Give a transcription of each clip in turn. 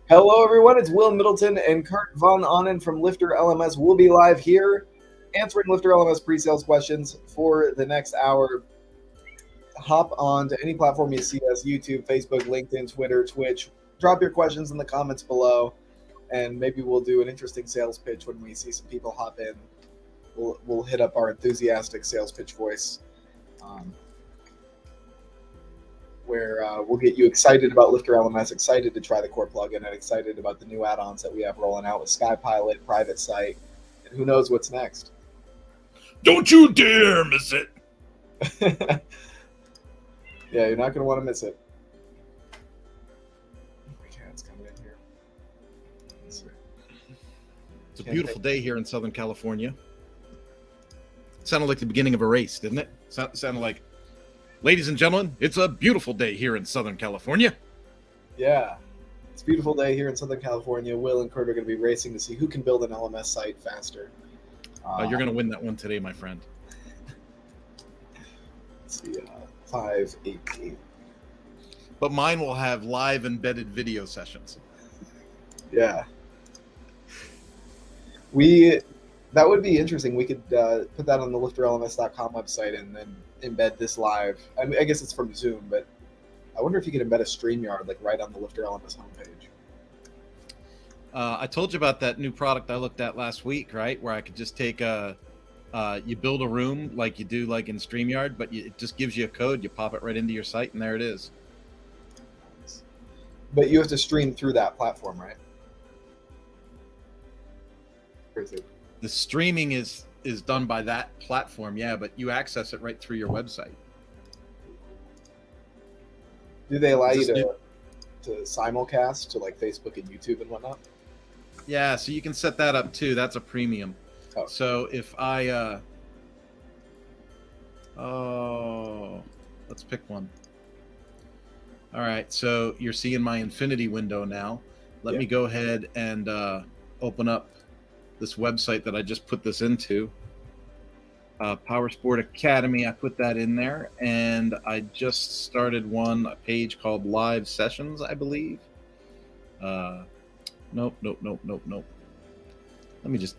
Hello, everyone. It's Will Middleton and Kurt von Ahnen from LifterLMS. We'll be live here answering LifterLMS pre-sales questions for the next hour. Hop on to any platform you see us, YouTube, Facebook, LinkedIn, Twitter, Twitch. Drop your questions in the comments below, and maybe we'll do an interesting sales pitch when we see some people hop in. We'll hit up our enthusiastic sales pitch voice. Where we'll get you excited about LifterLMS, excited to try the core plugin, and excited about the new add-ons that we have rolling out with SkyPilot, private site, and who knows what's next. Don't you dare miss it. Yeah, you're not going to want to miss it. Cat's coming in here. It's a beautiful day here in Southern California. Sounded like the beginning of a race, didn't it? Sounded like, ladies and gentlemen, it's a beautiful day here in Southern California. Yeah, it's a beautiful day here in Southern California. Will and Kurt are going to be racing to see who can build an LMS site faster. You're going to win that one today, my friend. Let's see, 5:18. But mine will have live embedded video sessions. Yeah. That would be interesting. We could put that on the lifterlms.com website and then embed this live. I mean, I guess it's from Zoom, but I wonder if you could embed a StreamYard like right on the LifterLMS homepage. I told you about that new product I looked at last week, right? Where I could just take you build a room like you do like in StreamYard, but it just gives you a code. You pop it right into your site, and there it is. But you have to stream through that platform, right? Crazy. The streaming is done by that platform, yeah, but you access it right through your website. Do they allow you to simulcast to like Facebook and YouTube and whatnot? Yeah, so you can set that up too. That's a premium. Oh. So if I let's pick one. All right, so you're seeing my Infinity window now. Let me go ahead and open up this website that I just put this into. Power Sport Academy, I put that in there, and I just started a page called Live Sessions, I believe. Nope. Let me just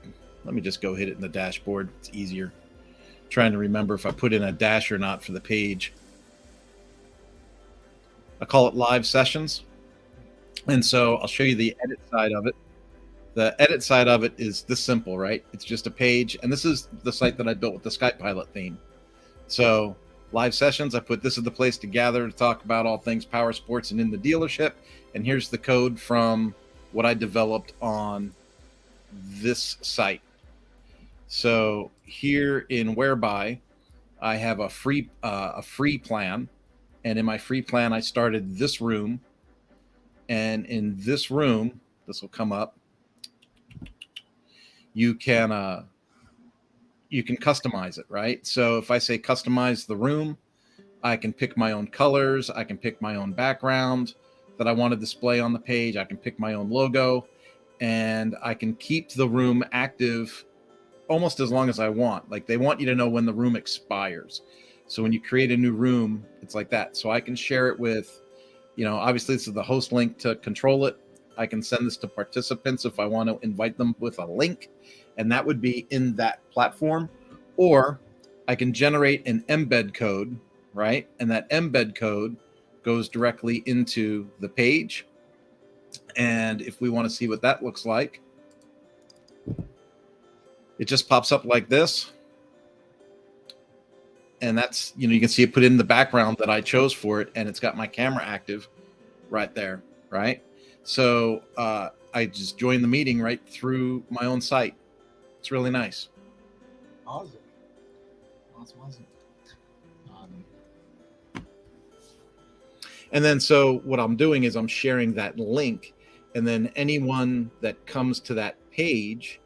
go hit it in the dashboard. It's easier. Trying to remember if I put in a dash or not for the page. I call it Live Sessions. And so I'll show you the edit side of it. The edit side of it is this simple, right? It's just a page. And this is the site that I built with the SkyPilot theme. So Live Sessions, I put this is the place to gather to talk about all things power sports and in the dealership. And here's the code from what I developed on this site. So here in Whereby, I have a free plan. And in my free plan, I started this room. And in this room, this will come up. You can customize it, right? So if I say customize the room, I can pick my own colors. I can pick my own background that I want to display on the page. I can pick my own logo, and I can keep the room active almost as long as I want. Like they want you to know when the room expires. So when you create a new room, it's like that. So I can share it with, obviously this is the host link to control it. I can send this to participants if I want to invite them with a link, and that would be in that platform. Or I can generate an embed code, right? And that embed code goes directly into the page. And if we want to see what that looks like, it just pops up like this. And that's, you can see it put in the background that I chose for it, and it's got my camera active right there, right? So I just joined the meeting right through my own site. It's really nice. Awesome. And then so what I'm doing is I'm sharing that link, and then anyone that comes to that page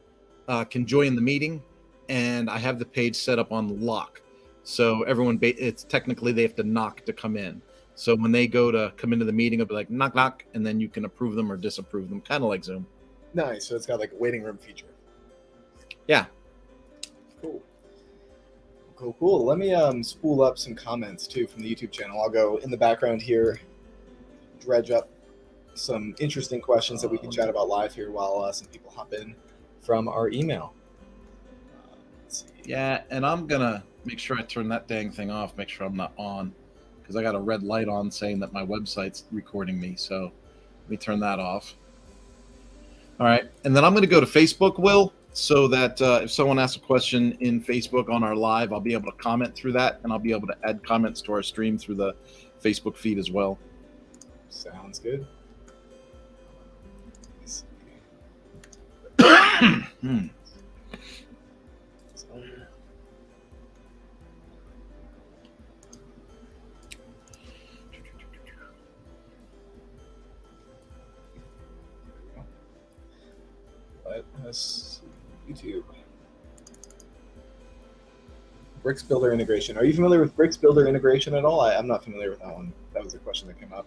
can join the meeting, and I have the page set up on lock. So everyone, it's technically they have to knock to come in. So when they go to come into the meeting, it'll be like knock, knock, and then you can approve them or disapprove them, kind of like Zoom. Nice. So it's got like a waiting room feature. Yeah. Cool. Let me spool up some comments too from the YouTube channel. I'll go in the background here, dredge up some interesting questions that we can chat about live here while some people hop in from our email. Let's see. Yeah, and I'm gonna make sure I turn that dang thing off. Make sure I'm not on, because I got a red light on saying that my website's recording me. So let me turn that off. All right, and then I'm gonna go to Facebook, Will, so that if someone asks a question in Facebook on our live, I'll be able to comment through that, and I'll be able to add comments to our stream through the Facebook feed as well. Sounds good. Let us YouTube. Bricks Builder integration. Are you familiar with Bricks Builder integration at all? I'm not familiar with that one. That was a question that came up.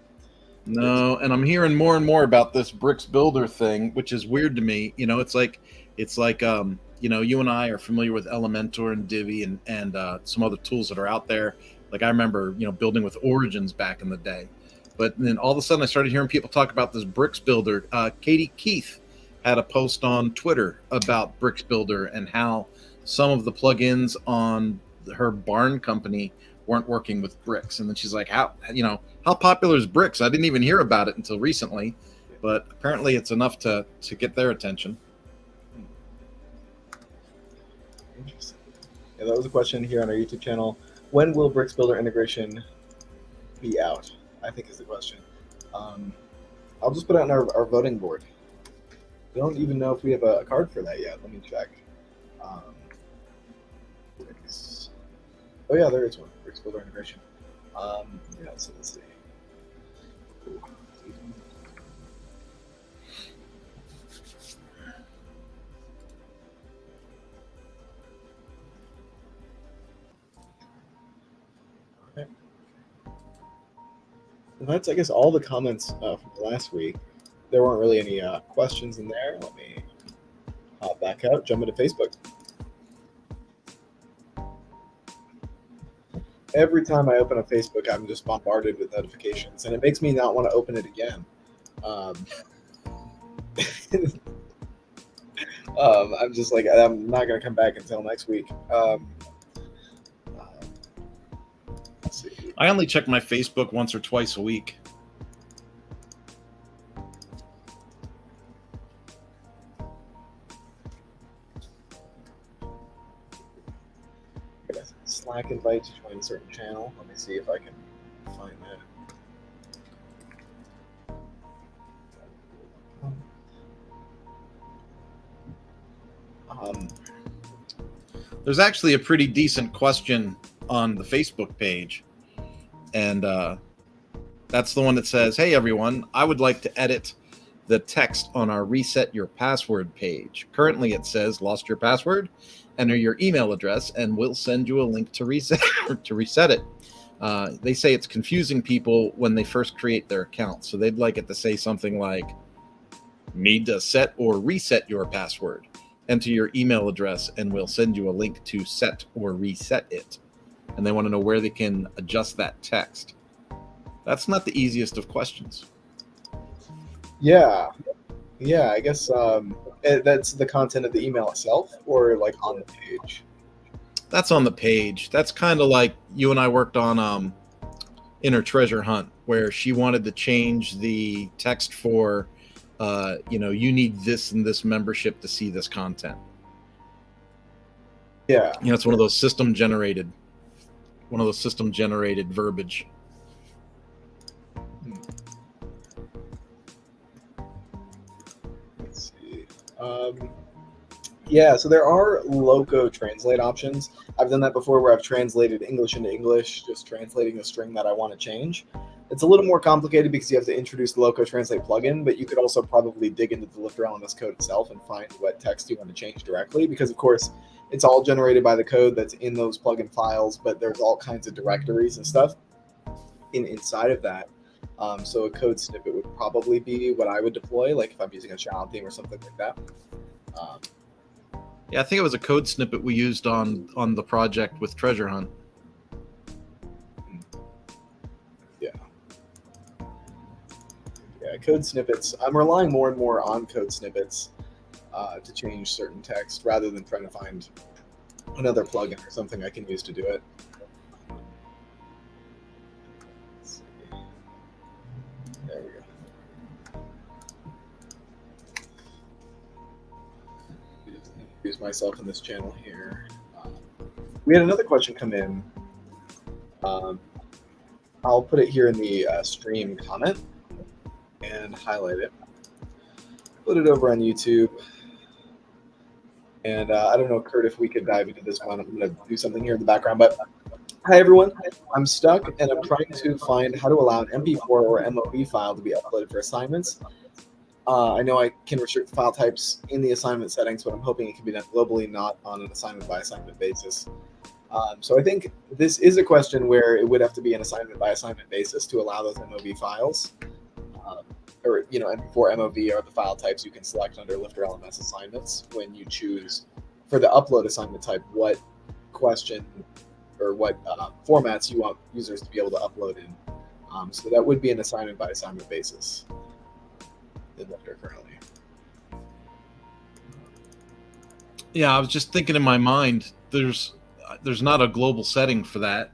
No, and I'm hearing more and more about this Bricks Builder thing, which is weird to me. You know, it's like you know, you and I are familiar with Elementor and Divi and some other tools that are out there. Like I remember, you know, building with Origins back in the day. But then all of a sudden I started hearing people talk about this Bricks Builder. Katie Keith had a post on Twitter about Bricks Builder and how some of the plugins on her barn company weren't working with bricks. And then she's like, how popular is bricks? I didn't even hear about it until recently, but apparently it's enough to get their attention. Interesting. Yeah, that was a question here on our YouTube channel. When will Bricks Builder integration be out? I think is the question. I'll just put it on our voting board. I don't even know if we have a card for that yet. Let me check. Oh yeah, there is one. Bricks Builder integration. Yeah, so let's see. Okay. Well, that's, I guess, all the comments from last week. There weren't really any questions in there. Let me hop back out, jump into Facebook. Every time I open a Facebook, I'm just bombarded with notifications, and it makes me not want to open it again. I'm just like, I'm not going to come back until next week. Let's see. I only check my Facebook once or twice a week. Slack invite to join a certain channel. Let me see if I can find that. There's actually a pretty decent question on the Facebook page, and that's the one that says, "Hey everyone, I would like to edit the text on our reset your password page. Currently it says lost your password. Enter your email address and we'll send you a link to reset it." They say it's confusing people when they first create their account, so they'd like it to say something like, "Need to set or reset your password. Enter your email address and we'll send you a link to set or reset it." And they want to know where they can adjust that text. That's not the easiest of questions. Yeah, I guess that's the content of the email itself, or like on the page. That's on the page. That's kind of like you and I worked on Inner Treasure Hunt, where she wanted to change the text for, you need this and this membership to see this content. Yeah, it's one of those system generated verbiage. Let's see. Yeah, so there are loco translate options. I've done that before where I've translated English into English, just translating a string that I want to change. It's a little more complicated because you have to introduce the loco translate plugin, but you could also probably dig into the LifterLMS code itself and find what text you want to change directly, because of course it's all generated by the code that's in those plugin files, but there's all kinds of directories and stuff inside of that. So a code snippet would probably be what I would deploy, like if I'm using a child theme or something like that. Yeah, I think it was a code snippet we used on the project with Treasure Hunt. Yeah. Yeah, code snippets. I'm relying more and more on code snippets to change certain text rather than trying to find another plugin or something I can use to do it. Let's see. There we go. Just introduce myself in this channel here. We had another question come in. I'll put it here in the stream comment and highlight it. Put it over on YouTube. And I don't know, Kurt, if we could dive into this one. I'm going to do something here in the background. But hi, everyone. I'm stuck, and I'm trying to find how to allow an MP4 or MOV file to be uploaded for assignments. I know I can restrict the file types in the assignment settings, but I'm hoping it can be done globally, not on an assignment-by-assignment basis. So I think this is a question where it would have to be an assignment-by-assignment basis to allow those MOV files. Or MP4 MOV are the file types you can select under LifterLMS assignments when you choose for the upload assignment type what question or what formats you want users to be able to upload in. So that would be an assignment by assignment basis in Lifter currently. Yeah, I was just thinking in my mind, there's not a global setting for that.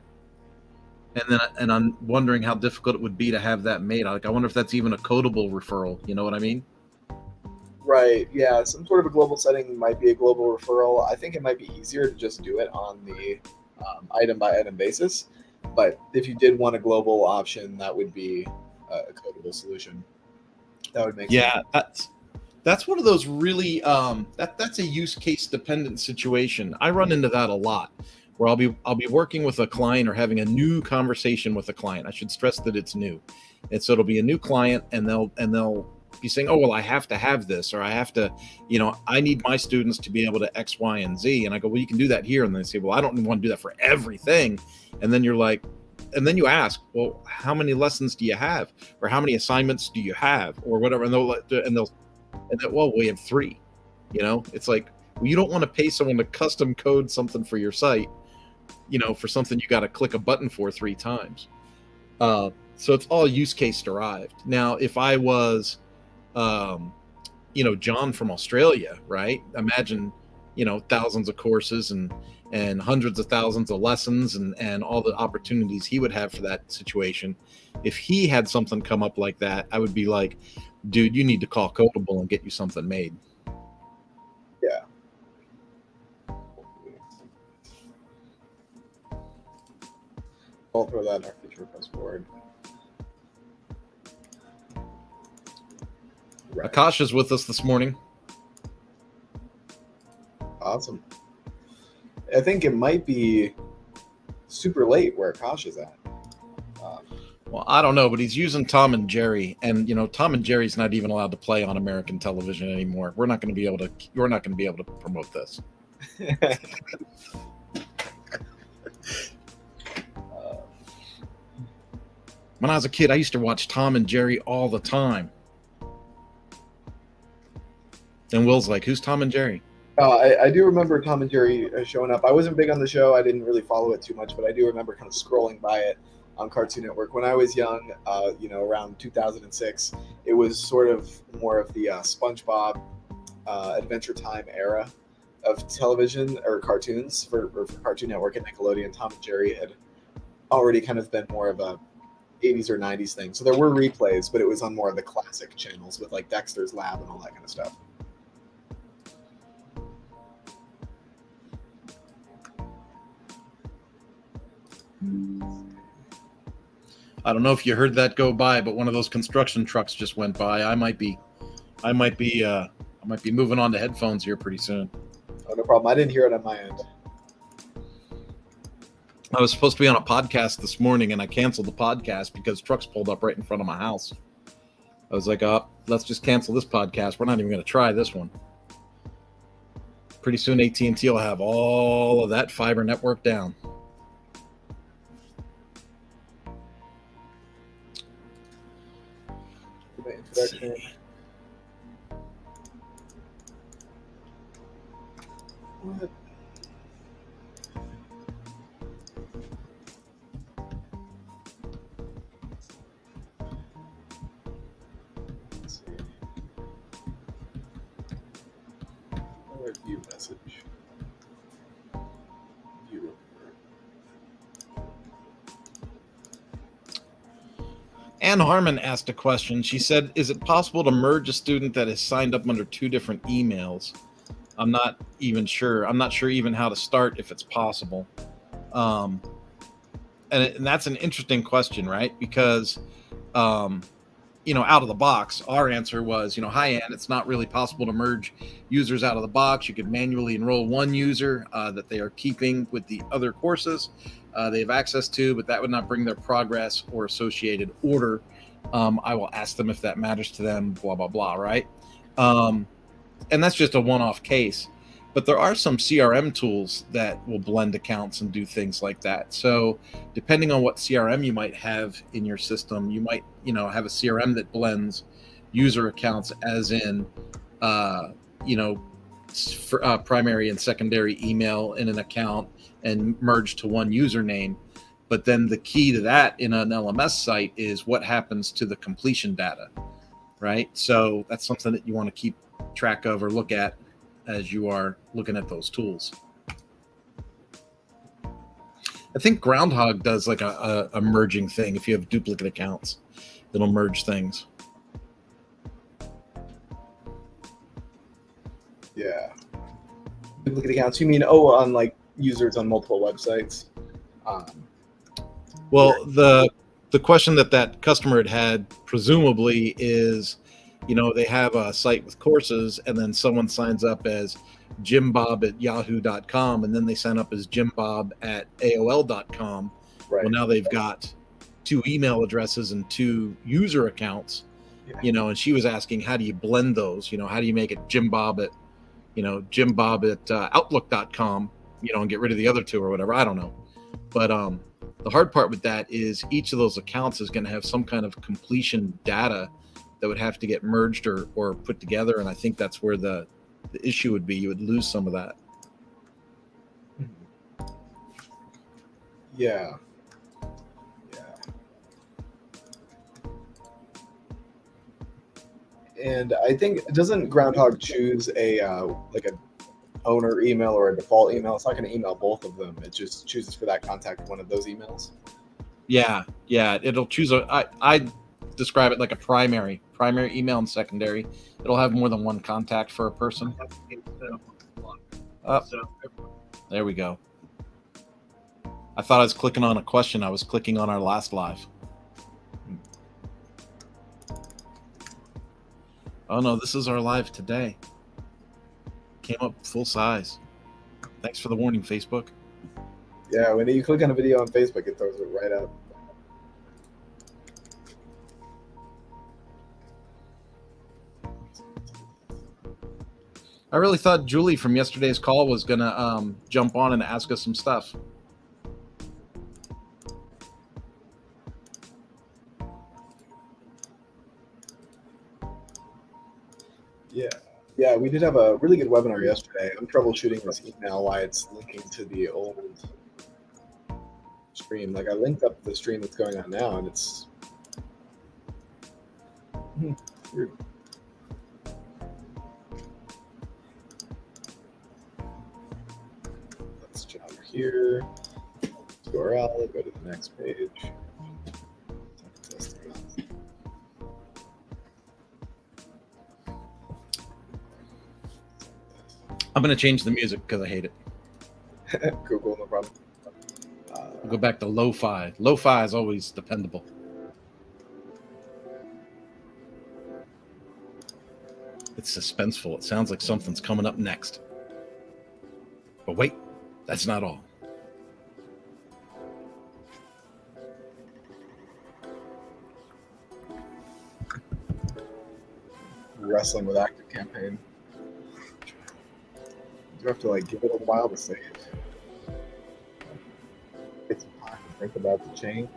And I'm wondering how difficult it would be to have that made. Like, I wonder if that's even a codable referral. You know what I mean? Right. Yeah. Some sort of a global setting might be a global referral. I think it might be easier to just do it on the item by item basis. But if you did want a global option, that would be a codable solution. That would make sense. That's one of those really that's a use case dependent situation. I run into that a lot, where I'll be working with a client or having a new conversation with a client. I should stress that it's new, and so it'll be a new client, and they'll be saying, "Oh, well, I have to have this, or I have to, I need my students to be able to X, Y, and Z." And I go, "Well, you can do that here." And they say, "Well, I don't want to do that for everything." And then you're like, and then you ask, "Well, how many lessons do you have, or how many assignments do you have, or whatever?" And well, we have 3. It's like, well, you don't want to pay someone to custom code something for your site, for something you got to click a button for 3 times. So it's all use case derived. Now, if I was, John from Australia, right? Imagine, thousands of courses and hundreds of thousands of lessons and all the opportunities he would have for that situation. If he had something come up like that, I would be like, dude, you need to call Codable and get you something made. Yeah. I'll throw that in our feature request board. Right. Akasha's with us this morning. Awesome. I think it might be super late where Akasha's at. Well, I don't know, but he's using Tom and Jerry, and Tom and Jerry's not even allowed to play on American television anymore. We're not going to be able to promote this. When I was a kid, I used to watch Tom and Jerry all the time. And Will's like, "Who's Tom and Jerry?" I do remember Tom and Jerry showing up. I wasn't big on the show. I didn't really follow it too much, but I do remember kind of scrolling by it on Cartoon Network. When I was young, around 2006, it was sort of more of the SpongeBob Adventure Time era of television or cartoons for Cartoon Network and Nickelodeon. Tom and Jerry had already kind of been more of a 80s or 90s thing. So there were replays, but it was on more of the classic channels with like Dexter's Lab and all that kind of stuff. I don't know if you heard that go by, but one of those construction trucks just went by. I might be moving on to headphones here pretty soon. Oh, no problem. I didn't hear it on my end. I was supposed to be on a podcast this morning, and I canceled the podcast because trucks pulled up right in front of my house. I was like, "Oh, let's just cancel this podcast. We're not even going to try this one." Pretty soon, AT&T will have all of that fiber network down. Introduction. What? see. View message. View. Ann Harmon asked a question. She said, is it possible to merge a student that is signed up under 2 different emails? I'm not even sure. I'm not sure even how to start if it's possible. And that's an interesting question, right? Because, out of the box, our answer was, hi, Ann, it's not really possible to merge users out of the box. You could manually enroll one user that they are keeping with the other courses they have access to, but that would not bring their progress or associated order. I will ask them if that matters to them, blah, blah, blah, right? And that's just a one-off case. But there are some CRM tools that will blend accounts and do things like that. So depending on what CRM you might have in your system, you might, have a CRM that blends user accounts as in, primary and secondary email in an account and merge to one username. But then the key to that in an LMS site is what happens to the completion data, right? So that's something that you want to keep track of or look at as you are looking at those tools. I think Groundhog does like a merging thing. If you have duplicate accounts, it'll merge things. Yeah. Duplicate accounts. You mean, on like users on multiple websites? Well, the question that customer had presumably is, they have a site with courses and then someone signs up as jimbob@yahoo.com and then they sign up as jimbob@aol.com. Right. Well, now they've got 2 email addresses and 2 user accounts, and she was asking, how do you blend those? How do you make it jimbob@outlook.com, and get rid of the other 2 or whatever? I don't know. But the hard part with that is each of those accounts is going to have some kind of completion data that would have to get merged or put together. And I think that's where the issue would be. You would lose some of that. Yeah. And I think, doesn't Groundhog choose a owner email or a default email? It's not going to email both of them. It just chooses for that contact one of those emails. Yeah. It'll choose I describe it like a primary email and secondary. It'll have more than one contact for a person. There we go. I thought I was clicking on a question. I was clicking on our last live. Oh no, this is our live today. Came up full size. Thanks for the warning, Facebook. Yeah, when you click on a video on Facebook, it throws it right up. I really thought Julie from yesterday's call was gonna jump on and ask us some stuff. Yeah, we did have a really good webinar yesterday. I'm troubleshooting this email, why it's linking to the old stream. Like, I linked up the stream that's going on now, and it's weird. Let's jump over here. URL, go to the next page. I'm going to change the music because I hate it. Cool, no problem. We'll go back to lo-fi. Lo-fi is always dependable. It's suspenseful. It sounds like something's coming up next. But wait, that's not all. Wrestling with Active Campaign. You have to give it a while to save. Take some time to think about the change.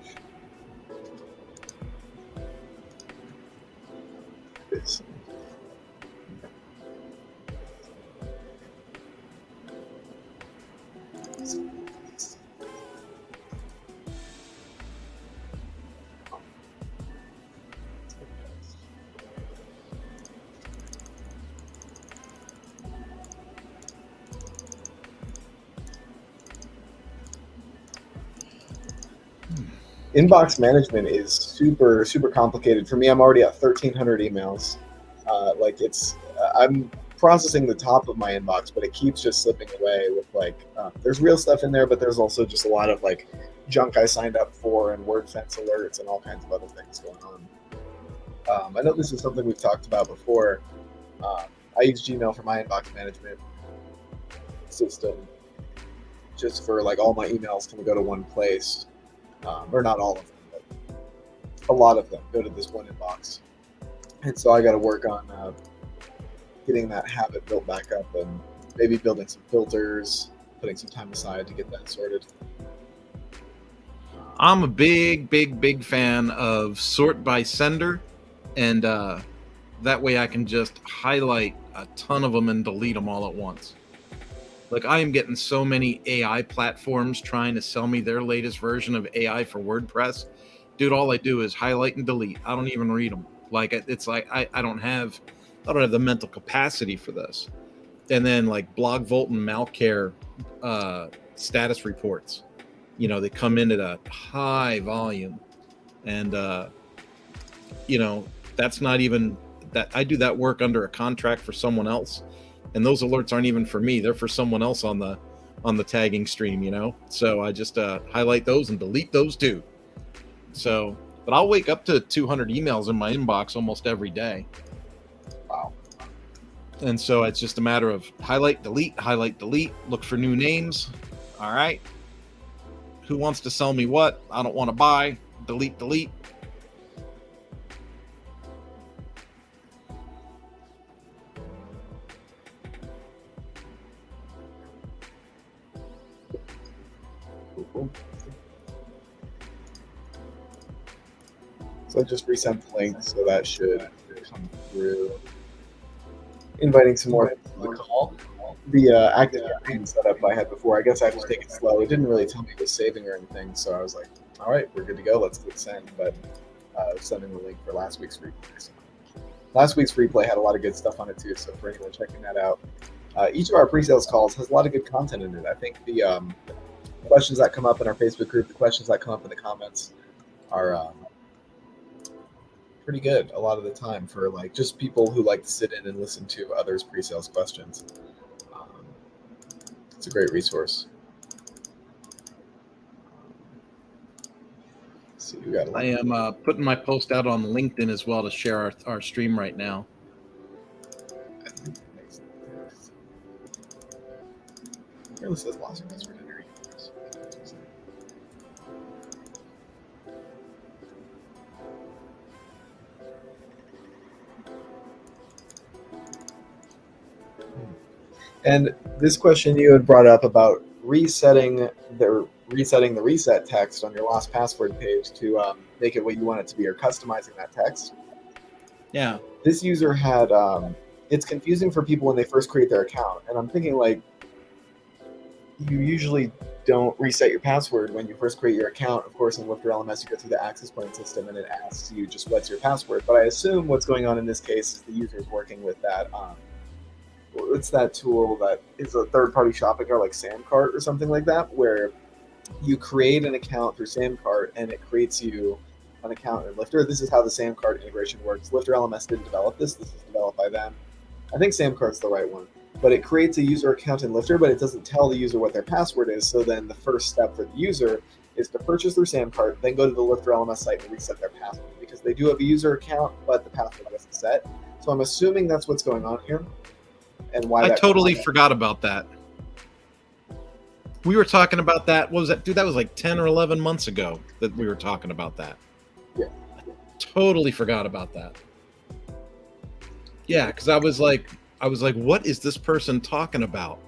This. Inbox management is super, super complicated. For me, I'm already at 1,300 emails. I'm processing the top of my inbox, but it keeps just slipping away with there's real stuff in there, but there's also just a lot of like junk I signed up for and WordFence alerts and all kinds of other things going on. I know this is something we've talked about before. I use Gmail for my inbox management system, just for like all my emails can go to one place, or not all of them, but a lot of them go to this one inbox. And so I got to work on getting that habit built back up, and maybe building some filters, putting some time aside to get that sorted. I'm a big fan of sort by sender, and that way I can just highlight a ton of them and delete them all at once. Like, I am getting so many AI platforms trying to sell me their latest version of AI for WordPress. Dude, all I do is highlight and delete. I don't even read them. Like, it's like I don't have the mental capacity for this. And then like BlogVolt and Malcare status reports, they come in at a high volume, and that's not even that. I do that work under a contract for someone else, and those alerts aren't even for me. They're for someone else on the tagging stream, so I just highlight those and delete those too. So, but I'll wake up to 200 emails in my inbox almost every day. Wow. And so it's just a matter of highlight, delete, look for new names. All right. Who wants to sell me what? I don't want to buy. Delete. So I just resent the link, so that should come through. Inviting some more to the call. The active campaign setup I had before, I guess I have to take it slow. It didn't really tell me it was saving or anything, so I was like, all right, we're good to go. Let's click send. But sending the link for last week's replay. So last week's replay had a lot of good stuff on it too, so for anyone checking that out, each of our pre-sales calls has a lot of good content in it. I think the questions that come up in our Facebook group, the questions that come up in the comments are pretty good a lot of the time for like just people who like to sit in and listen to others' pre-sales questions. It's a great resource. Let's see, we got I am putting my post out on LinkedIn as well to share our stream right now. Here, this says lost your password in your email. And this question you had brought up about resetting the reset text on your lost password page to make it what you want it to be, or customizing that text. Yeah. This user had, it's confusing for people when they first create their account. And I'm thinking, like, you usually don't reset your password when you first create your account. Of course, in LifterLMS, you go through the access point system and it asks you just what's your password. But I assume what's going on in this case is the user is working with that. It's that tool that is a third-party shopping cart, like Samcart or something like that, where you create an account through Samcart and it creates you an account in Lifter. This is how the Samcart integration works. LifterLMS didn't develop this. This is developed by them. I think Samcart's the right one. But it creates a user account in Lifter, but it doesn't tell the user what their password is. So then the first step for the user is to purchase through Samcart, then go to the LifterLMS site and reset their password, because they do have a user account, but the password wasn't set. So I'm assuming that's what's going on here. And why I totally forgot about that. We were talking about that. What was that? Dude, that was like 10 or 11 months ago that we were talking about that. Yeah. I totally forgot about that. Yeah, because I was like, what is this person talking about?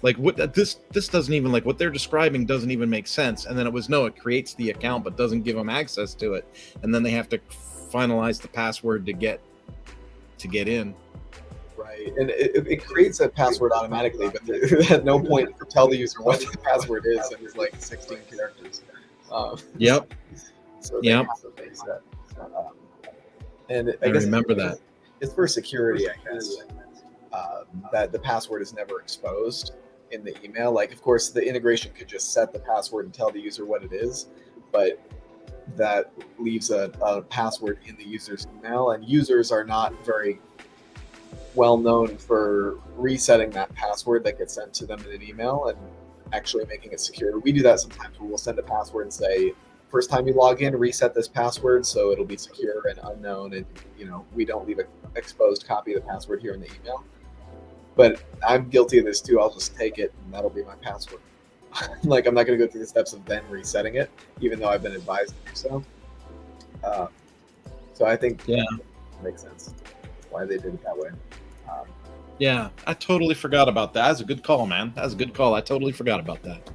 Like, what this doesn't even, like, what they're describing doesn't even make sense. And then it was, no, it creates the account but doesn't give them access to it. And then they have to finalize the password to get in. Right, and it creates a password automatically, but at no point to tell the user what the password is, and it's like 16 characters. Yep. So yep. And I guess remember that it's for security, I guess, that the password is never exposed in the email. Like, of course, the integration could just set the password and tell the user what it is, but that leaves a password in the user's email, and users are not very well known for resetting that password that gets sent to them in an email and actually making it secure. We do that sometimes where we'll send a password and say, first time you log in, reset this password so it'll be secure and unknown, and we don't leave an exposed copy of the password here in the email. But I'm guilty of this too. I'll just take it and that'll be my password. Like, I'm not going to go through the steps of then resetting it, even though I've been advised to do so. So I think it makes sense why they did it that way. Yeah, I totally forgot about that. That's a good call, man. That's a good call. I totally forgot about that.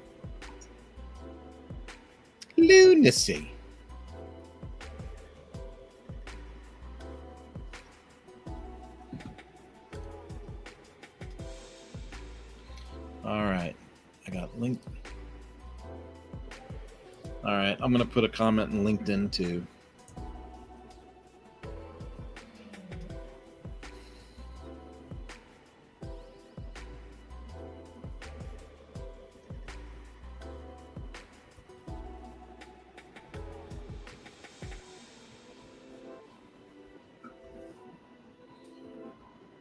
Lunacy. All right. I got linked. All right. I'm going to put a comment in LinkedIn too.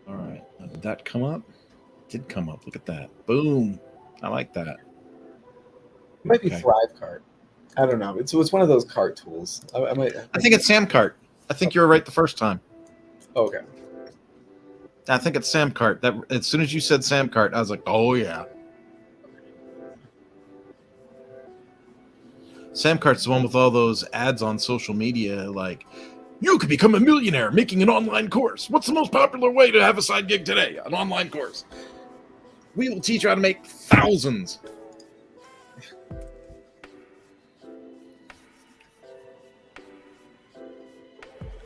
All right. Did that come up? Did come up. Look at that. Boom. I like that. It might be Thrive Cart. I don't know. It's one of those cart tools. I think it's Samcart. I think you were right the first time. Okay. I think it's Samcart. That as soon as you said Samcart, I was like, oh yeah. Samcart's the one with all those ads on social media, like, you could become a millionaire making an online course. What's the most popular way to have a side gig today? An online course. We will teach you how to make thousands.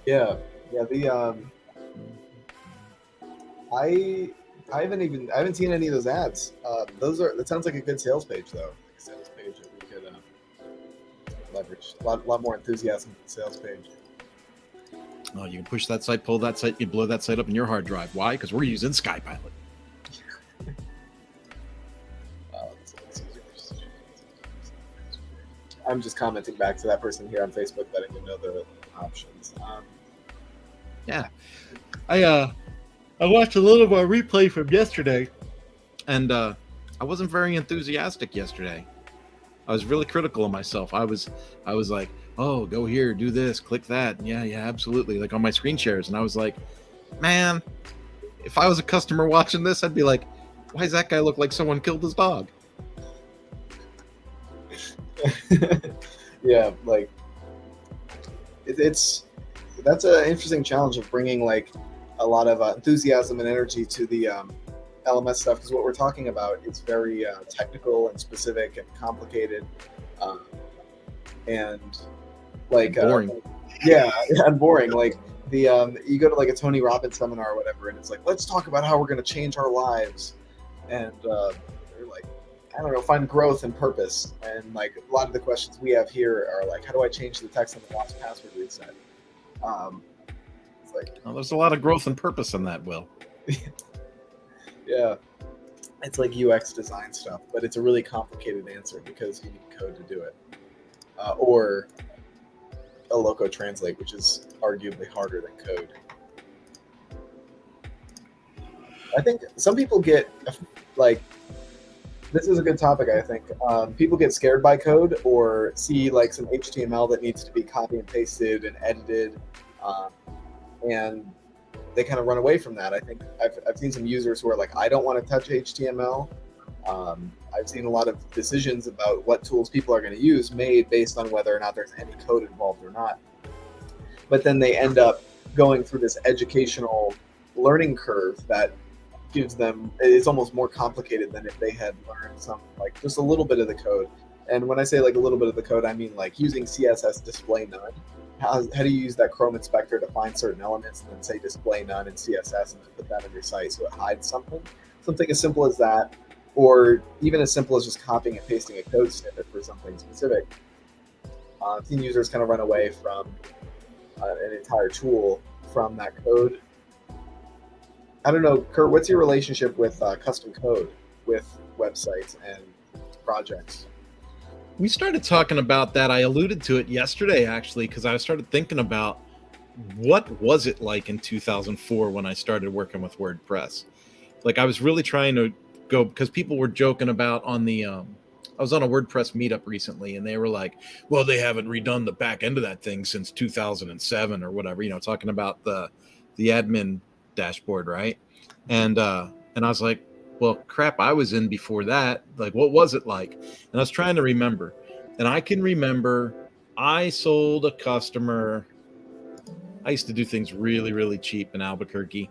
Yeah. I haven't seen any of those ads. That sounds like a good sales page though. Like a sales page that we could leverage. A lot more enthusiasm for the sales page. Oh, you can push that site, pull that site, you blow that site up in your hard drive. Why? Because we're using SkyPilot. I'm just commenting back to that person here on Facebook, letting them know the options. Yeah, I watched a little of our replay from yesterday, and I wasn't very enthusiastic yesterday. I was really critical of myself. I was like, oh, go here, do this, click that. Yeah, absolutely. Like on my screen shares. And I was like, man, if I was a customer watching this, I'd be like, why does that guy look like someone killed his dog? Yeah, like that's an interesting challenge of bringing like a lot of enthusiasm and energy to the LMS stuff, because what we're talking about is very technical and specific and complicated, and like boring. And boring. Like the you go to like a Tony Robbins seminar or whatever, and it's like, let's talk about how we're going to change our lives, and they're like, I don't know, find growth and purpose. And like a lot of the questions we have here are like, how do I change the text on the last password reset? It's like, well, there's a lot of growth and purpose in that, Will. Yeah, it's like UX design stuff, but it's a really complicated answer because you need code to do it, or a loco translate, which is arguably harder than code. I think some people get like, this is a good topic. I think people get scared by code or see like some HTML that needs to be copy and pasted and edited, and they kind of run away from that. I think I've seen some users who are like, I don't want to touch HTML. I've seen a lot of decisions about what tools people are going to use made based on whether or not there's any code involved or not. But then they end up going through this educational learning curve that gives them, it's almost more complicated than if they had learned some, like just a little bit of the code. And when I say like a little bit of the code, I mean like using CSS display none. How do you use that Chrome inspector to find certain elements and then say display none in CSS and then put that on your site so it hides something? Something as simple as that, or even as simple as just copying and pasting a code snippet for something specific. I've seen users kind of run away from an entire tool from that code. I don't know, Kurt, what's your relationship with custom code with websites and projects? We started talking about that. I alluded to it yesterday, actually, because I started thinking about what was it like in 2004 when I started working with WordPress. Like, I was really trying to go, because people were joking about on the I was on a WordPress meetup recently, and they were like, well, they haven't redone the back end of that thing since 2007 or whatever, talking about the admin dashboard, right? And I was like, well, crap, I was in before that. Like, what was it like? And I was trying to remember, and I can remember I sold a customer. I used to do things really, really cheap in Albuquerque.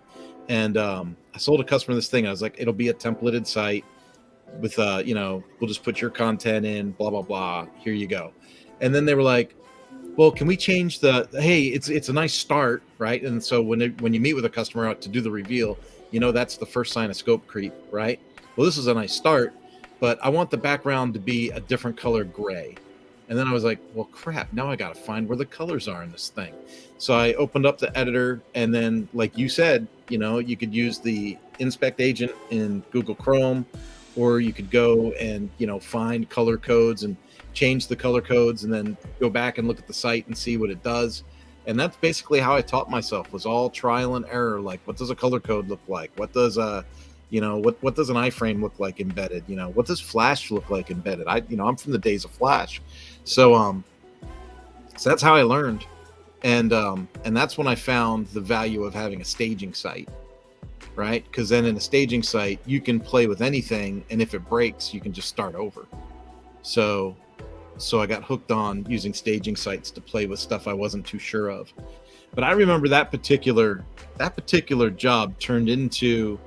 And I sold a customer this thing. I was like, it'll be a templated site with, we'll just put your content in, blah, blah, blah. Here you go. And then they were like, well, can we change hey, it's a nice start, right? And so when you meet with a customer to do the reveal, that's the first sign of scope creep, right? Well, this is a nice start, but I want the background to be a different color gray. And then I was like, well, crap, now I got to find where the colors are in this thing. So I opened up the editor, and then, like you said, you could use the inspect agent in Google Chrome, or you could go and, find color codes and change the color codes, and then go back and look at the site and see what it does. And that's basically how I taught myself, was all trial and error. Like, what does a color code look like? What does what does an iframe look like embedded? What does Flash look like embedded? I'm from the days of Flash. So that's how I learned. And that's when I found the value of having a staging site, right? Because then in a staging site, you can play with anything, and if it breaks, you can just start over. So I got hooked on using staging sites to play with stuff I wasn't too sure of. But I remember that particular job turned into,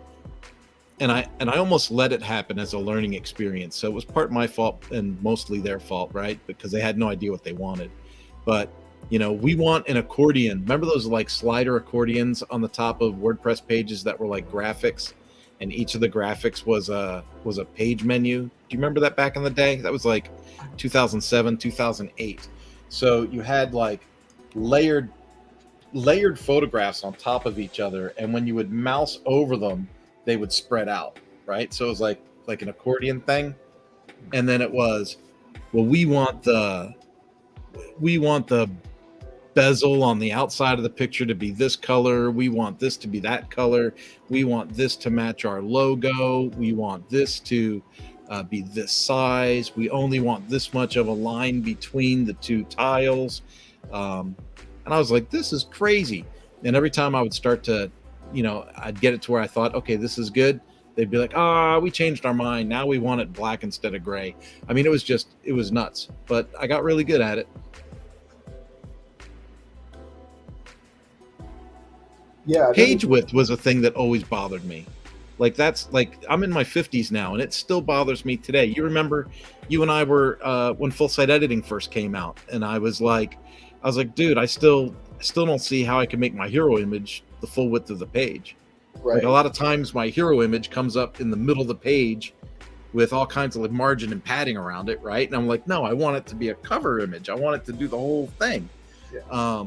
and I almost let it happen as a learning experience. So it was part my fault and mostly their fault, right? Because they had no idea what they wanted. But we want an accordion. Remember those like slider accordions on the top of WordPress pages that were like graphics, and each of the graphics was a page menu? Do you remember that back in the day? That was like 2007, 2008. So you had like layered photographs on top of each other, and when you would mouse over them, they would spread out, right? So it was like an accordion thing. And then it was, well, we want the bezel on the outside of the picture to be this color. We want this to be that color. We want this to match our logo. We want this to be this size. We only want this much of a line between the two tiles. And I was like, this is crazy. And every time I would start to, I'd get it to where I thought, okay, this is good, they'd be like, we changed our mind. Now we want it black instead of gray. I mean, it was nuts, but I got really good at it. Yeah. Page width was a thing that always bothered me. Like, that's like, I'm in my 50s now, and it still bothers me today. You remember you and I were when full site editing first came out, and I was like, dude, I still don't see how I can make my hero image the full width of the page. Right. Like, a lot of times my hero image comes up in the middle of the page with all kinds of like margin and padding around it, right? And I'm like, no, I want it to be a cover image. I want it to do the whole thing. Yeah.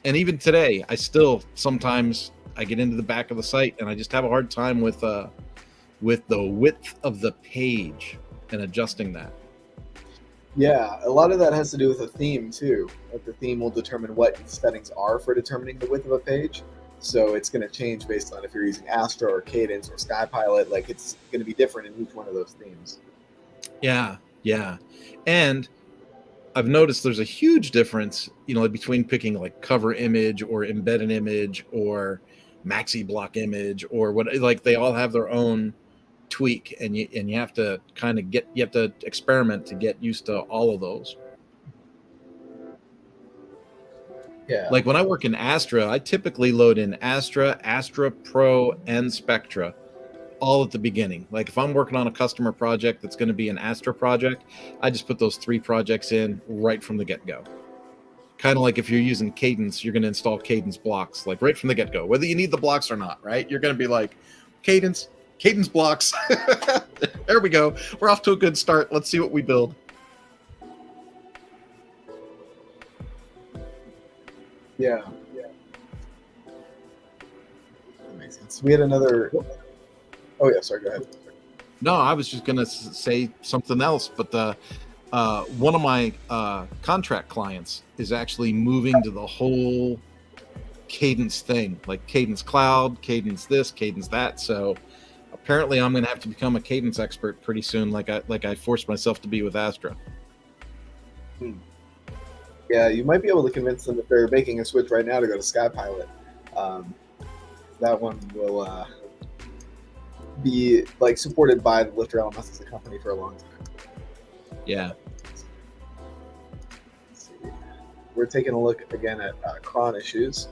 And even today, I still sometimes I get into the back of the site and I just have a hard time with the width of the page and adjusting that. Yeah, a lot of that has to do with the theme too. Like, the theme will determine what settings are for determining the width of a page. So it's going to change based on if you're using Astra or Cadence or SkyPilot. Like, it's going to be different in each one of those themes. Yeah. And I've noticed there's a huge difference, between picking like cover image or embedded image or maxi block image or what. Like, they all have their own tweak, and you have to kind of you have to experiment to get used to all of those. Yeah. Like, when I work in Astra, I typically load in Astra Pro, and Spectra all at the beginning. Like, if I'm working on a customer project that's going to be an Astra project, I just put those 3 projects in right from the get-go. Kind of like if you're using Cadence, you're going to install Cadence blocks, like right from the get-go, whether you need the blocks or not, right? You're going to be like, Cadence blocks. There we go. We're off to a good start. Let's see what we build. Yeah. That makes sense. We had another. Oh yeah, sorry. Go ahead. No, I was just gonna say something else, but one of my contract clients is actually moving to the whole Cadence thing, like Cadence Cloud, Cadence this, Cadence that. So apparently I'm going to have to become a Cadence expert pretty soon, like I forced myself to be with Astra. Yeah, you might be able to convince them if they're making a switch right now to go to SkyPilot. That one will be like supported by the LifterLMS as a company for a long time. Yeah. Let's see. We're taking a look again at cron issues.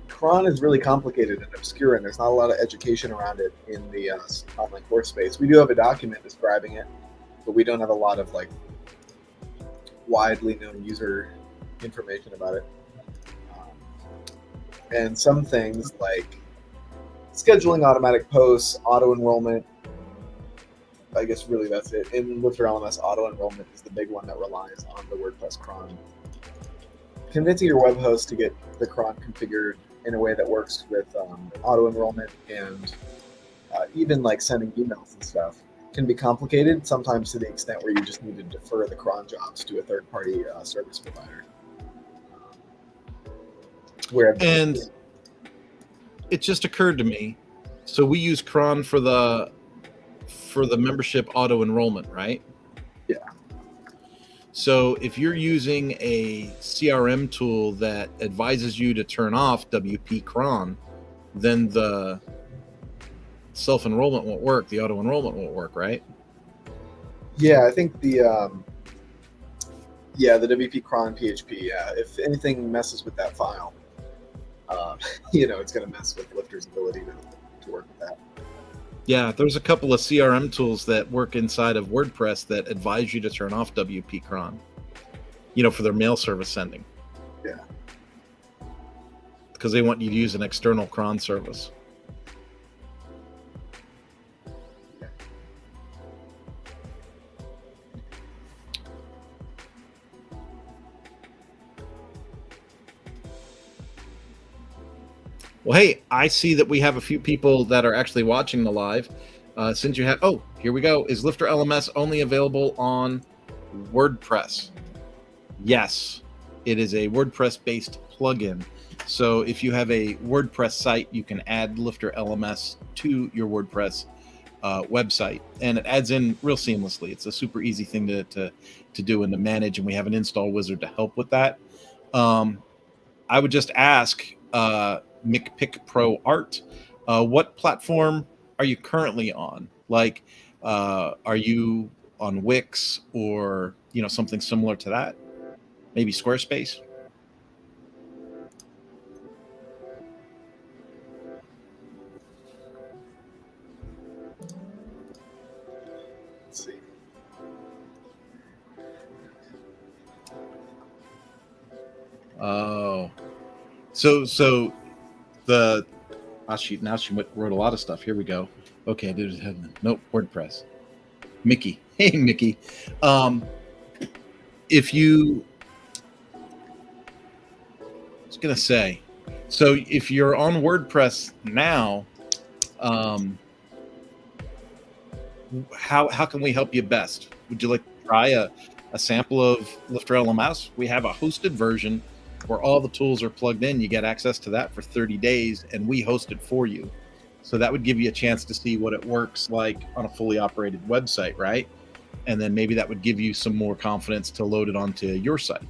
Cron is really complicated and obscure, and there's not a lot of education around it in the online course space. We do have a document describing it, but we don't have a lot of like widely known user information about it. And some things like scheduling automatic posts, auto enrollment. I guess really that's it. In LifterLMS, auto enrollment is the big one that relies on the WordPress cron. Convincing your web host to get the cron configured in a way that works with auto enrollment and even like sending emails and stuff can be complicated, sometimes to the extent where you just need to defer the cron jobs to a third-party service provider. And it just occurred to me, so we use cron for the membership auto enrollment, right? Yeah. So if you're using a CRM tool that advises you to turn off WP cron, then the self-enrollment won't work, the auto enrollment won't work, right? Yeah, I think the WP cron PHP, if anything messes with that file, it's going to mess with Lifter's ability to work with that. Yeah, there's a couple of CRM tools that work inside of WordPress that advise you to turn off WP cron, for their mail service sending. Yeah. Because they want you to use an external cron service. Well, hey, I see that we have a few people that are actually watching the live. Since you have, here we go. Is LifterLMS only available on WordPress? Yes, it is a WordPress-based plugin. So if you have a WordPress site, you can add LifterLMS to your WordPress website, and it adds in real seamlessly. It's a super easy thing to do and to manage, and we have an install wizard to help with that. I would just ask McPick Pro Art, what platform are you currently on? Like, are you on Wix or something similar to that? Maybe Squarespace? Let's see. Oh, so the now she wrote a lot of stuff. Here we go. Okay, nope, WordPress. Mickey, hey Mickey, if you, I was gonna say, so if you're on WordPress now, how can we help you best? Would you like to try a sample of LifterLMS? We have a hosted version where all the tools are plugged in. You get access to that for 30 days, and we host it for you. So that would give you a chance to see what it works like on a fully operated website, right? And then maybe that would give you some more confidence to load it onto your site.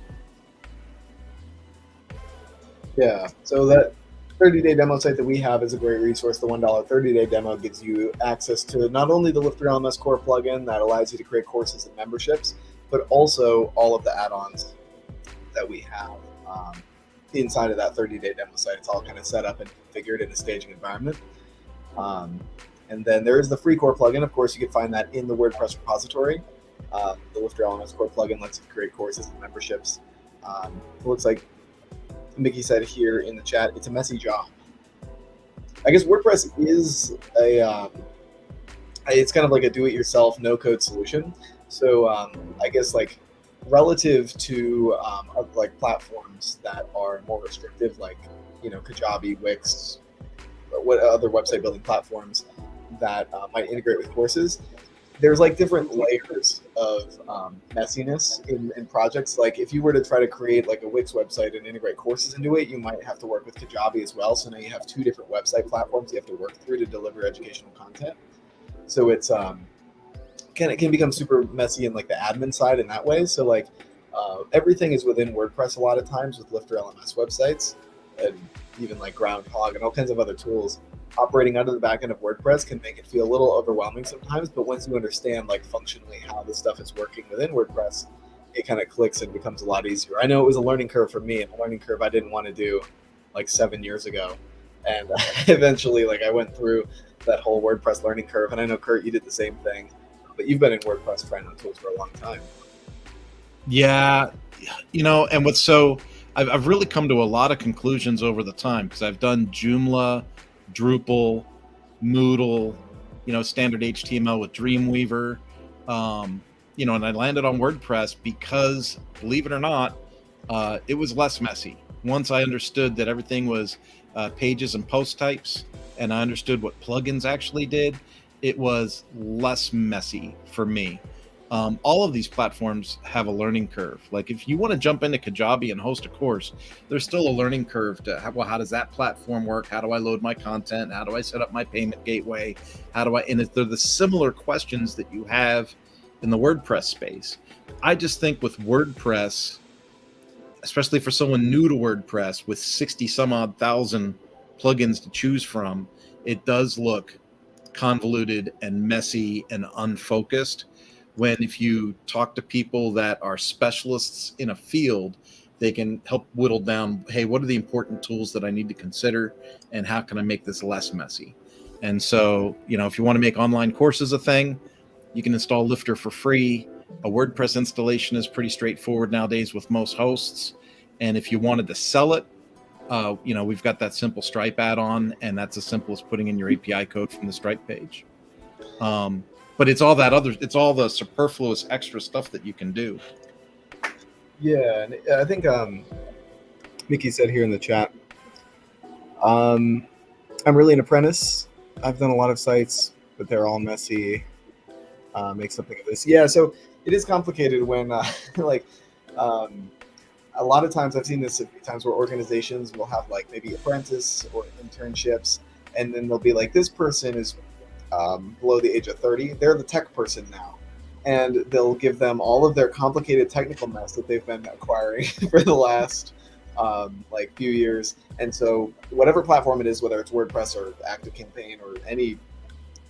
Yeah, so that 30-day demo site that we have is a great resource. The $1 30-day demo gives you access to not only the LifterLMS core plugin that allows you to create courses and memberships, but also all of the add-ons that we have inside of that 30-day demo site. It's all kind of set up and configured in a staging environment. And then there is the free core plugin. Of course, you can find that in the WordPress repository. The LifterLMS core plugin lets you create courses and memberships. It looks like Mickey said here in the chat, it's a messy job. I guess WordPress is it's kind of like a do-it-yourself, no-code solution. So I guess like relative to like platforms that are more restrictive, like Kajabi, Wix, what other website building platforms that might integrate with courses, there's like different layers of messiness in projects. Like if you were to try to create like a Wix website and integrate courses into it, you might have to work with Kajabi as well. So now you have two different website platforms you have to work through to deliver educational content. So it's it can become super messy in like the admin side in that way. So like everything is within WordPress a lot of times with LifterLMS websites, and even like Groundhog and all kinds of other tools. Operating under the back end of WordPress can make it feel a little overwhelming sometimes, but once you understand like functionally how this stuff is working within WordPress, it kind of clicks and becomes a lot easier. I know it was a learning curve for me, and a learning curve I didn't want to do like 7 years ago. And eventually like I went through that whole WordPress learning curve. And I know, Kurt, you did the same thing, but you've been in WordPress trying on tools for a long time. Yeah, and what's so I've really come to a lot of conclusions over the time, because I've done Joomla, Drupal, Moodle, standard HTML with Dreamweaver, and I landed on WordPress because, believe it or not, it was less messy. Once I understood that everything was pages and post types, and I understood what plugins actually did, it was less messy for me. All of these platforms have a learning curve. Like if you want to jump into Kajabi and host a course, there's still a learning curve to how does that platform work? How do I load my content? How do I set up my payment gateway? And they're the similar questions that you have in the WordPress space. I just think with WordPress, especially for someone new to WordPress with 60 some odd thousand plugins to choose from, it does look convoluted and messy and unfocused. When if you talk to people that are specialists in a field, they can help whittle down, hey, what are the important tools that I need to consider, and how can I make this less messy? And so, if you want to make online courses a thing, you can install Lifter for free. A WordPress installation is pretty straightforward nowadays with most hosts. And if you wanted to sell it, we've got that simple Stripe add-on, and that's as simple as putting in your API code from the Stripe page. But it's all the superfluous extra stuff that you can do. Yeah, and I think Mickey said here in the chat, I'm really an apprentice. I've done a lot of sites, but they're all messy. Make something of this. Yeah, so it is complicated when a lot of times I've seen this a few times where organizations will have like maybe apprentice or internships, and then they'll be like, this person is below the age of 30. They're the tech person now. And they'll give them all of their complicated technical mess that they've been acquiring for the last few years. And so whatever platform it is, whether it's WordPress or ActiveCampaign or any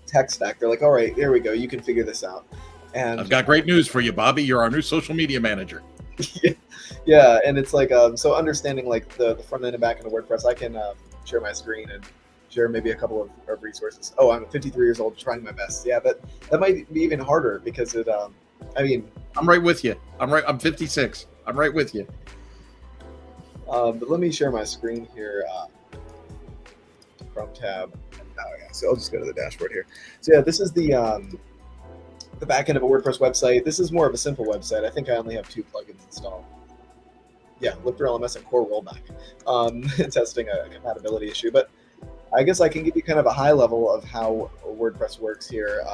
tech stack, they're like, all right, there we go. You can figure this out. And I've got great news for you, Bobby. You're our new social media manager. Yeah, and it's like so understanding like the front end and back end of WordPress, I can share my screen and share maybe a couple of resources. Oh, I'm 53 years old, trying my best. Yeah, that might be even harder because it. I'm right with you. I'm 56. I'm right with you. But let me share my screen here. Chrome tab. Oh yeah. So I'll just go to the dashboard here. So yeah, this is the back end of a WordPress website. This is more of a simple website. I think I only have 2 plugins installed. Yeah, LifterLMS and Core Rollback. Testing a compatibility issue, but I guess I can give you kind of a high level of how WordPress works here.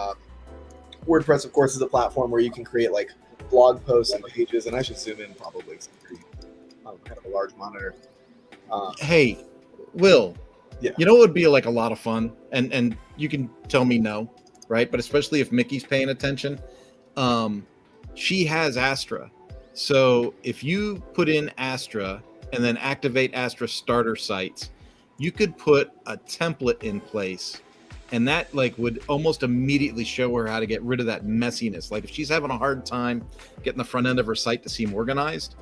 WordPress, of course, is a platform where you can create like blog posts and pages, and I should zoom in probably because I'm kind of a large monitor. Hey, Will, yeah. It would be like a lot of fun, and you can tell me no, right? But especially if Mickey's paying attention, she has Astra. So if you put in Astra and then activate Astra starter sites, you could put a template in place, and that would almost immediately show her how to get rid of that messiness. Like if she's having a hard time getting the front end of her site to seem organized,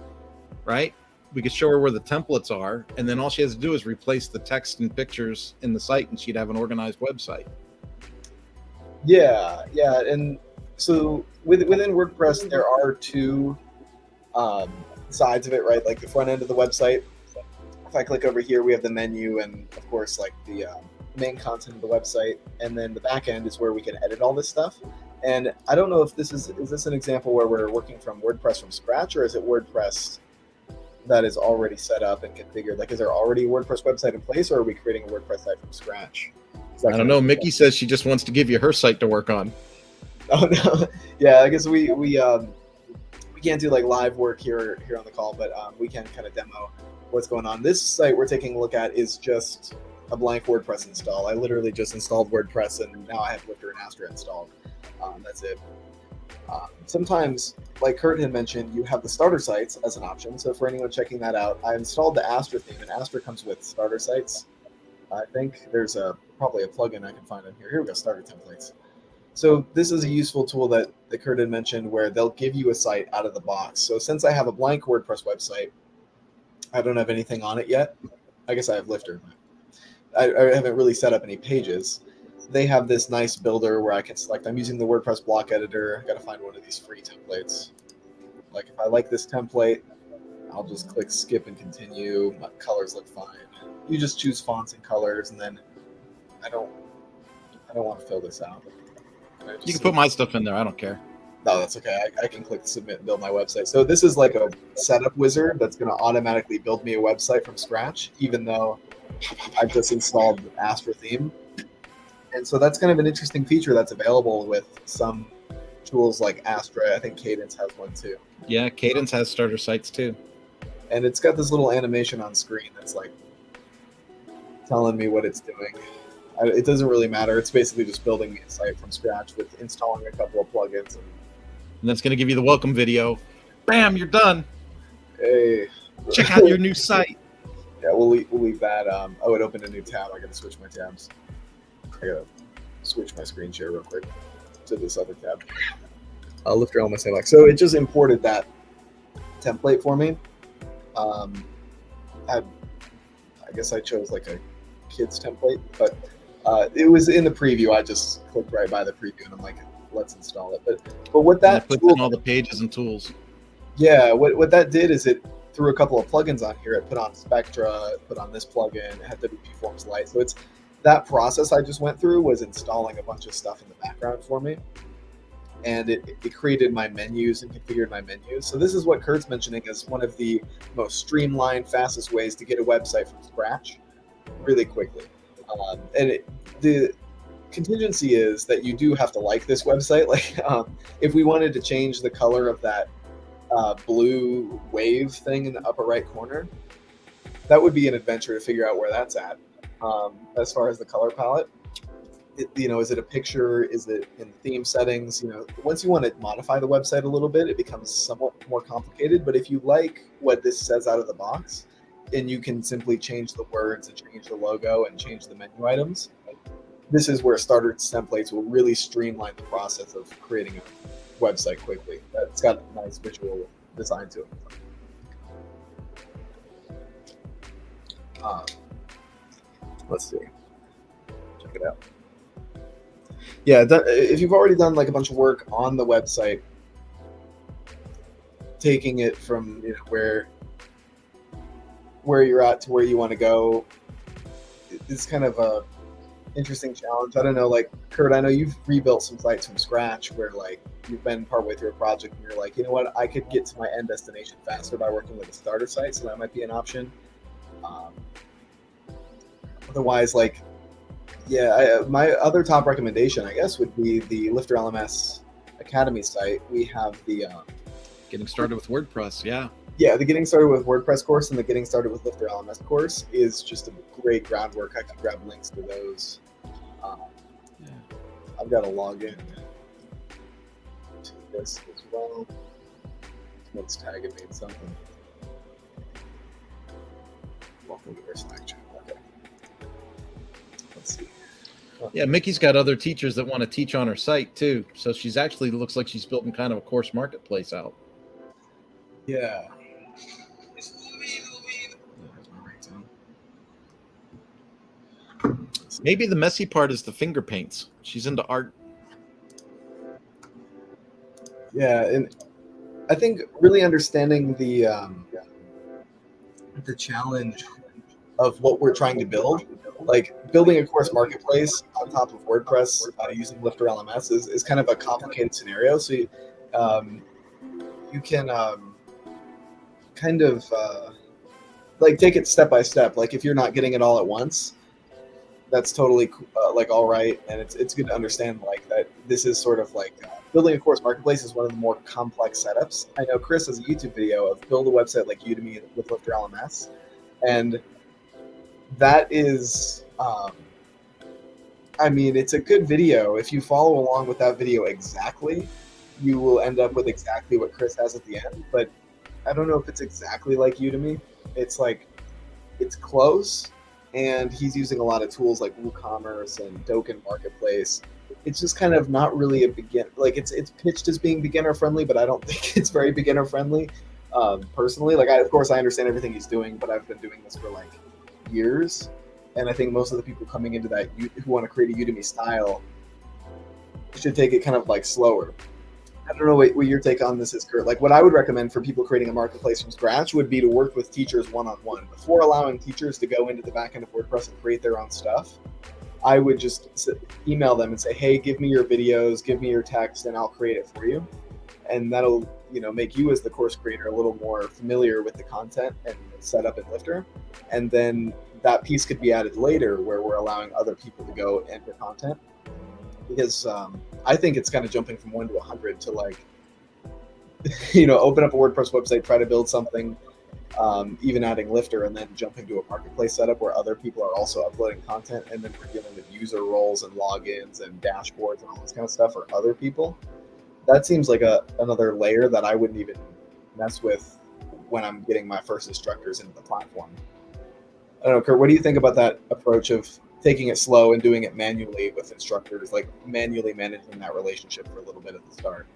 right? We could show her where the templates are, and then all she has to do is replace the text and pictures in the site, and she'd have an organized website. Yeah. And so within WordPress, there are 2 sides of it, right? Like the front end of the website. If I click over here, we have the menu and of course like the main content of the website, and then the back end is where we can edit all this stuff. And I don't know if this is this an example where we're working from WordPress from scratch, or is it WordPress that is already set up and configured? Like, is there already a WordPress website in place, or are we creating a WordPress site from scratch? I don't know. Mickey says she just wants to give you her site to work on. Oh no, yeah. I guess we can't do like live work here on the call, but we can kind of demo what's going on. This site we're taking a look at is just a blank WordPress install. I literally just installed WordPress, and now I have Lifter and Astra installed. That's it. Sometimes, like Kurt had mentioned, you have the starter sites as an option. So for anyone checking that out, I installed the Astra theme, and Astra comes with starter sites. I think there's probably a plugin I can find in here. Here we go, starter templates. So this is a useful tool that Kurt had mentioned where they'll give you a site out of the box. So since I have a blank WordPress website, I don't have anything on it yet. I guess I have Lifter. I haven't really set up any pages. They have this nice builder where I can select. I'm using the WordPress block editor. I got to find one of these free templates. Like if I like this template, I'll just click skip and continue. My colors look fine. You just choose fonts and colors, and then I don't want to fill this out. You can put my stuff in there. I don't care. No, that's okay. I can click submit and build my website. So this is like a setup wizard that's going to automatically build me a website from scratch, even though I've just installed the Astra theme. And so that's kind of an interesting feature that's available with some tools like Astra. I think Cadence has one too. Yeah, Cadence has starter sites too. And it's got this little animation on screen that's like telling me what it's doing. It doesn't really matter. It's basically just building me a site from scratch with installing a couple of plugins. And that's going to give you the welcome video. Bam, you're done. Hey. Check out your new site. Yeah, we'll leave that. Oh, it opened a new tab. I got to switch my tabs. I got to switch my screen share real quick to this other tab. LifterLMS Inbox. So it just imported that template for me. I guess I chose like a kids template, but it was in the preview. I just clicked right by the preview, and I'm like, let's install it. But what that puts in all the pages and tools. Yeah, what that did is it threw a couple of plugins on here. It put on Spectra, it put on this plugin, it had WP Forms Lite. So it's that process I just went through was installing a bunch of stuff in the background for me. And it created my menus and configured my menus. So this is what Kurt's mentioning as one of the most streamlined, fastest ways to get a website from scratch really quickly. The contingency is that you do have to like this website. Like if we wanted to change the color of that blue wave thing in the upper right corner, that would be an adventure to figure out where that's at. As far as the color palette, is it a picture? Is it in the theme settings? Once you want to modify the website a little bit, it becomes somewhat more complicated. But if you like what this says out of the box, and you can simply change the words and change the logo and change the menu items, this is where starter templates will really streamline the process of creating a website quickly. It's got a nice visual design to it. Let's see. Check it out. Yeah, if you've already done like a bunch of work on the website, taking it from where you're at to where you want to go is kind of a interesting challenge. I don't know, like Kurt, I know you've rebuilt some sites from scratch where like you've been partway through a project and you're like, you know what, I could get to my end destination faster by working with a starter site, so that might be an option. Otherwise, like, yeah, my other top recommendation, I guess, would be the LifterLMS Academy site. We have the Getting Started with WordPress, yeah. Yeah, the Getting Started with WordPress course and the Getting Started with LifterLMS course is just a great groundwork. I can grab links to those. Yeah. I've got to log in to this as well. Let's tag it, made something. Welcome to our Slack channel. Okay. Let's see. Yeah, Mickey's got other teachers that want to teach on her site too. So she's actually looks like she's building kind of a course marketplace out. Yeah. Maybe the messy part is the finger paints. She's into art. Yeah, and I think really understanding the challenge of what we're trying to build, like building a course marketplace on top of WordPress using LifterLMS is kind of a complicated scenario. So you can kind of like take it step by step. Like if you're not getting it all at once, that's totally like all right, and it's good to understand like that this is sort of like building a course marketplace is one of the more complex setups. I know Chris has a YouTube video of build a website like Udemy with LifterLMS, and that is, I mean, it's a good video. If you follow along with that video exactly, you will end up with exactly what Chris has at the end. But I don't know if it's exactly like Udemy. It's like, it's close, and he's using a lot of tools like WooCommerce and Doken Marketplace. It's just kind of not really a like it's pitched as being beginner friendly, but I don't think it's very beginner friendly. Personally, like of course I understand everything he's doing, but I've been doing this for like years, and I think most of the people coming into that who want to create a Udemy style should take it kind of like slower. I don't know what your take on this is, Kurt. Like what I would recommend for people creating a marketplace from scratch would be to work with teachers one-on-one. Before allowing teachers to go into the back end of WordPress and create their own stuff, I would just email them and say, hey, give me your videos, give me your text, and I'll create it for you. And that'll, make you as the course creator a little more familiar with the content and setup in Lifter. And then that piece could be added later where we're allowing other people to go enter content. Because I think it's kind of jumping from 1 to 100 to like, open up a WordPress website, try to build something, even adding Lifter, and then jumping to a marketplace setup where other people are also uploading content, and then we're dealing with user roles and logins and dashboards and all this kind of stuff for other people. That seems like another layer that I wouldn't even mess with when I'm getting my first instructors into the platform. I don't know, Kurt, what do you think about that approach of taking it slow and doing it manually with instructors, like manually managing that relationship for a little bit at the start?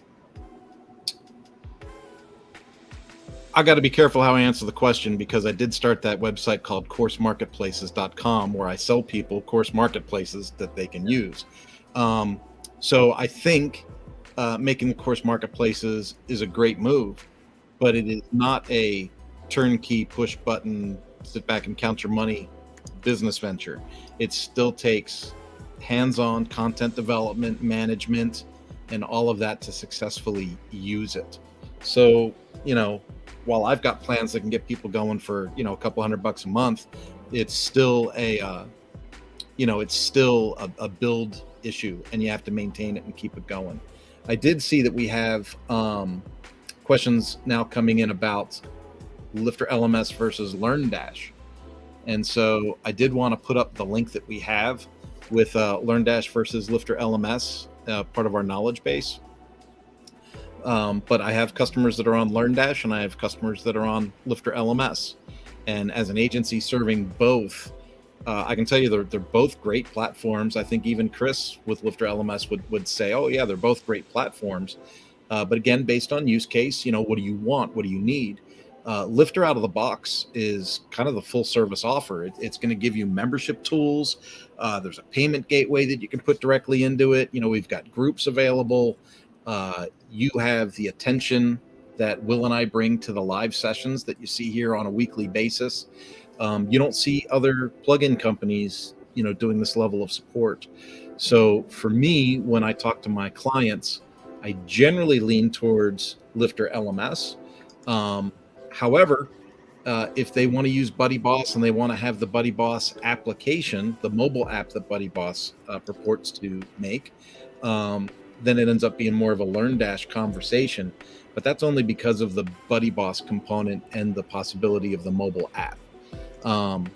I got to be careful how I answer the question, because I did start that website called coursemarketplaces.com where I sell people course marketplaces that they can use. So I think making the course marketplaces is a great move, but it is not a turnkey push button, sit back and count your money business venture. It still takes hands-on content development, management, and all of that to successfully use it. So, while I've got plans that can get people going for, a couple $100 a month, it's still a build issue, and you have to maintain it and keep it going. I did see that we have questions now coming in about LifterLMS versus LearnDash. And so I did want to put up the link that we have with LearnDash versus LifterLMS, part of our knowledge base. But I have customers that are on LearnDash, and I have customers that are on LifterLMS. And as an agency serving both, I can tell you they're both great platforms. I think even Chris with LifterLMS would say, oh yeah, they're both great platforms. But again, based on use case, what do you want? What do you need? Lifter out of the box is kind of the full service offer. It's going to give you membership tools. There's a payment gateway that you can put directly into it. We've got groups available. You have the attention that Will and I bring to the live sessions that you see here on a weekly basis. You don't see other plugin companies, doing this level of support. So for me, when I talk to my clients, I generally lean towards LifterLMS. However, if they want to use BuddyBoss and they want to have the BuddyBoss application, the mobile app that BuddyBoss purports to make, then it ends up being more of a LearnDash conversation. But that's only because of the BuddyBoss component and the possibility of the mobile app. And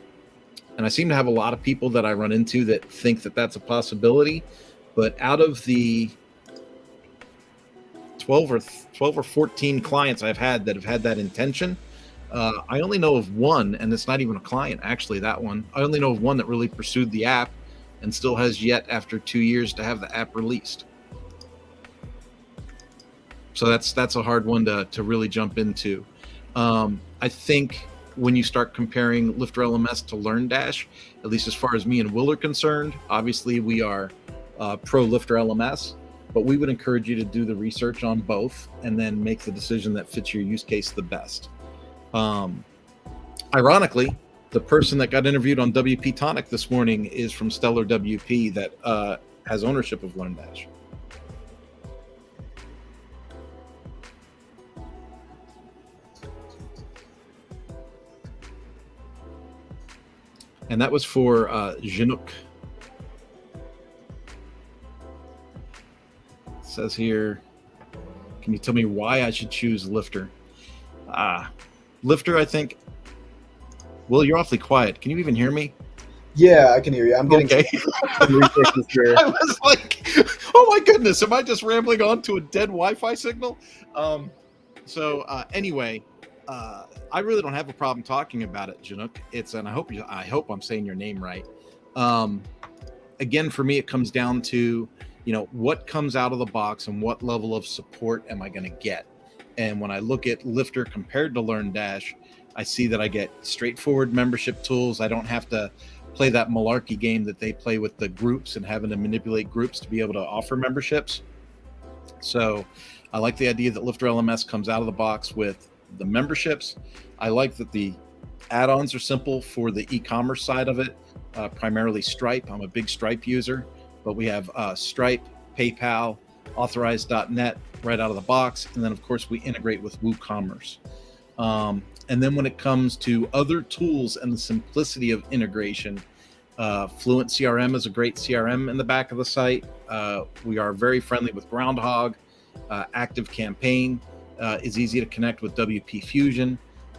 I seem to have a lot of people that I run into that think that that's a possibility. But out of the 12 or 14 clients I've had that have had that intention, I only know of one, and it's not even a client, actually, that one. I only know of one that really pursued the app and still has yet, after 2 years, to have the app released. So that's a hard one to really jump into. I think when you start comparing LifterLMS to LearnDash, at least as far as me and Will are concerned, obviously we are pro LifterLMS, but we would encourage you to do the research on both and then make the decision that fits your use case the best. Ironically, the person that got interviewed on WP Tonic this morning is from Stellar WP that has ownership of LearnDash. And that was for Janouk. says here, can you tell me why I should choose Lifter? Lifter, I think. Will, you're awfully quiet. Can you even hear me? Yeah, I can hear you. I'm getting Okay. some resources here. I was like, oh my goodness, am I just rambling on to a dead Wi-Fi signal? Anyway, I really don't have a problem talking about it, Chinook. And I hope I'm saying your name right. Again, for me, it comes down to, what comes out of the box and what level of support am I going to get? And when I look at Lifter compared to LearnDash, I see that I get straightforward membership tools. I don't have to play that malarkey game that they play with the groups and having to manipulate groups to be able to offer memberships. So I like the idea that LifterLMS comes out of the box with the memberships. I like that the add-ons are simple for the e-commerce side of it, primarily Stripe. I'm a big Stripe user, but we have Stripe, PayPal, Authorize.net right out of the box. And then, of course, we integrate with WooCommerce. And then when it comes to other tools and the simplicity of integration, Fluent CRM is a great CRM in the back of the site. We are very friendly with Groundhog. Active Campaign is easy to connect with WP Fusion.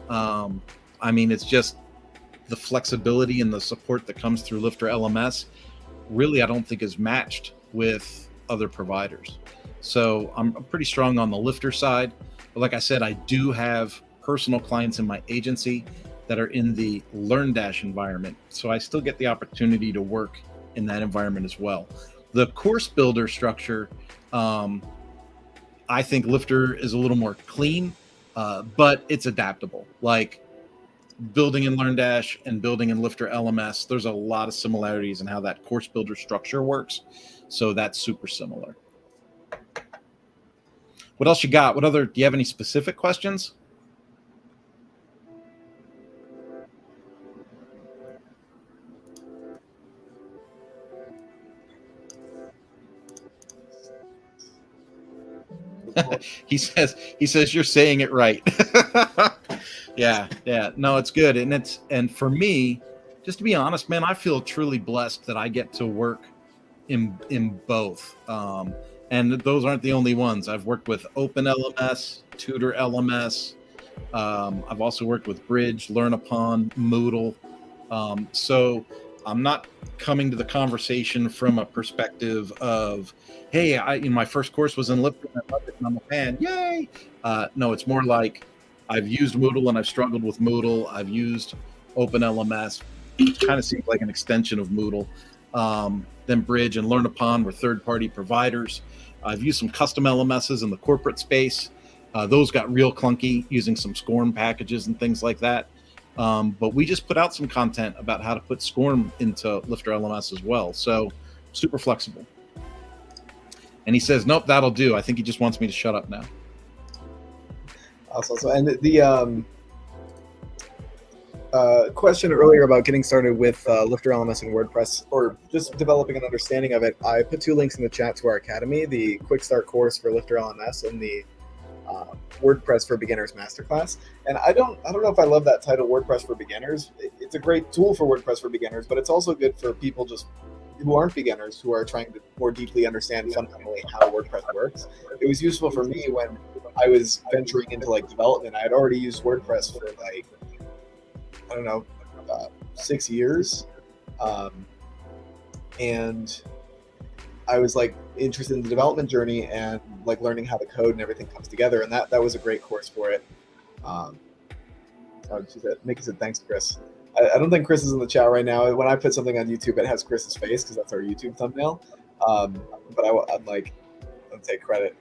It's just the flexibility and the support that comes through LifterLMS really, I don't think is matched with other providers. So I'm pretty strong on the Lifter side. But like I said, I do have personal clients in my agency that are in the LearnDash environment. So I still get the opportunity to work in that environment as well. The course builder structure, I think Lifter is a little more clean, but it's adaptable. Like building in LearnDash and building in LifterLMS, there's a lot of similarities in how that course builder structure works. So that's super similar. What else you got? Do you have any specific questions? He says you're saying it right. Yeah. No, it's good. And for me, just to be honest, man, I feel truly blessed that I get to work in both. And those aren't the only ones. I've worked with OpenLMS, TutorLMS. I've also worked with Bridge, LearnUpon, Moodle. So I'm not coming to the conversation from a perspective of, hey, my first course was in Lifter and I loved it and I'm a fan. Yay! No, it's more like I've used Moodle and I've struggled with Moodle. I've used OpenLMS. It kind of seems like an extension of Moodle. Then Bridge and LearnUpon were third-party providers. I've used some custom LMSs in the corporate space. Those got real clunky using some SCORM packages and things like that. But we just put out some content about how to put SCORM into LifterLMS as well. So super flexible. And he says, nope, that'll do. I think he just wants me to shut up now. Awesome. And the question earlier about getting started with LifterLMS and WordPress, or just developing an understanding of it, I put 2 links in the chat to our academy, the Quick Start course for LifterLMS and the WordPress for Beginners Masterclass. And I don't know if I love that title, WordPress for Beginners. It's a great tool for WordPress for Beginners, but it's also good for people just who aren't beginners, who are trying to more deeply understand fundamentally how WordPress works. It was useful for me when I was venturing into development. I had already used WordPress for 6 years. And I was interested in the development journey and learning how the code and everything comes together. And that was a great course for it. Mickey said, thanks, Chris. I don't think Chris is in the chat right now. When I put something on YouTube, it has Chris's face because that's our YouTube thumbnail. But I'm I'll take credit.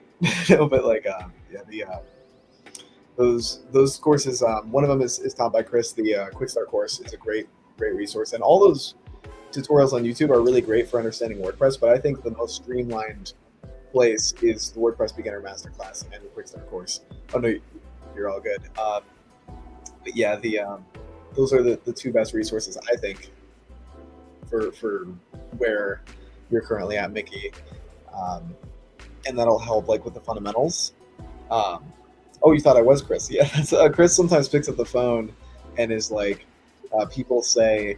Those courses, one of them is taught by Chris. The Quick Start course is a great resource. And all those tutorials on YouTube are really great for understanding WordPress, but I think the most streamlined place is the WordPress Beginner Masterclass and the Quick Start course. Oh no, you're all good. But yeah, those are the 2 best resources, I think, for where you're currently at, Mickey. And that'll help with the fundamentals. Oh, you thought I was Chris? Yeah, Chris sometimes picks up the phone and is people say,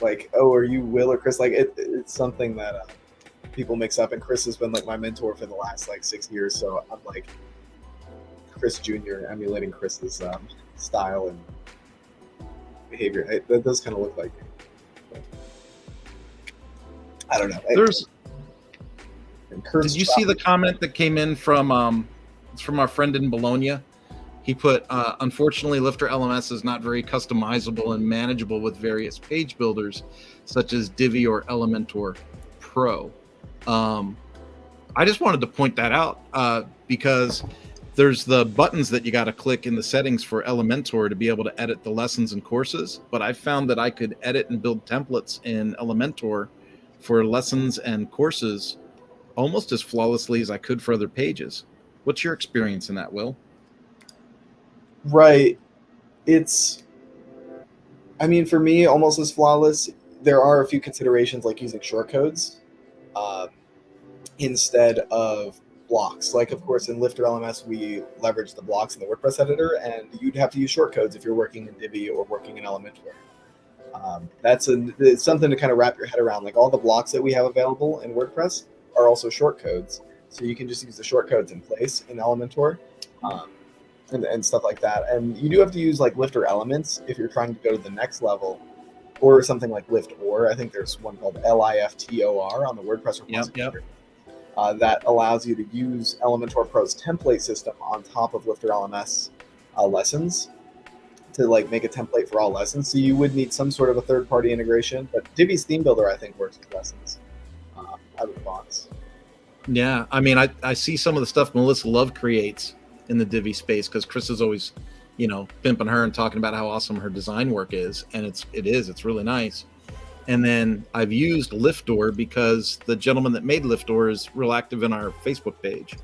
like, oh, are you Will or Chris? Like it's something that people mix up, and Chris has been like my mentor for the last like 6 years, so I'm like Chris Jr. emulating Chris's style and behavior. That does kind of look like me. But I don't know. Did you see the comment that came in from it's from our friend in Bologna? He put, unfortunately, LifterLMS is not very customizable and manageable with various page builders, such as Divi or Elementor Pro. I just wanted to point that out because there's the buttons that you got to click in the settings for Elementor to be able to edit the lessons and courses. But I found that I could edit and build templates in Elementor for lessons and courses almost as flawlessly as I could for other pages. What's your experience in that, Will? Right. I mean, for me, almost as flawless. There are a few considerations like using shortcodes instead of blocks. Like, of course, in LifterLMS, we leverage the blocks in the WordPress editor, and you'd have to use shortcodes if you're working in Divi or working in Elementor. It's something to kind of wrap your head around. Like all the blocks that we have available in WordPress are also shortcodes. So you can just use the shortcodes in place in Elementor. And stuff like that. And you do have to use like LifterLMS if you're trying to go to the next level, or something like LiftOr. I think there's one called LIFTOR on the WordPress repository that allows you to use Elementor Pro's template system on top of LifterLMS lessons to like make a template for all lessons. So you would need some sort of a third-party integration. But Divi's theme builder, I think, works with lessons out of the box. Yeah, I mean, I see some of the stuff Melissa Love creates in the Divi space because Chris is always, pimping her and talking about how awesome her design work is, and it's really nice. And then I've used LiftOr because the gentleman that made LiftOr is real active in our Facebook page.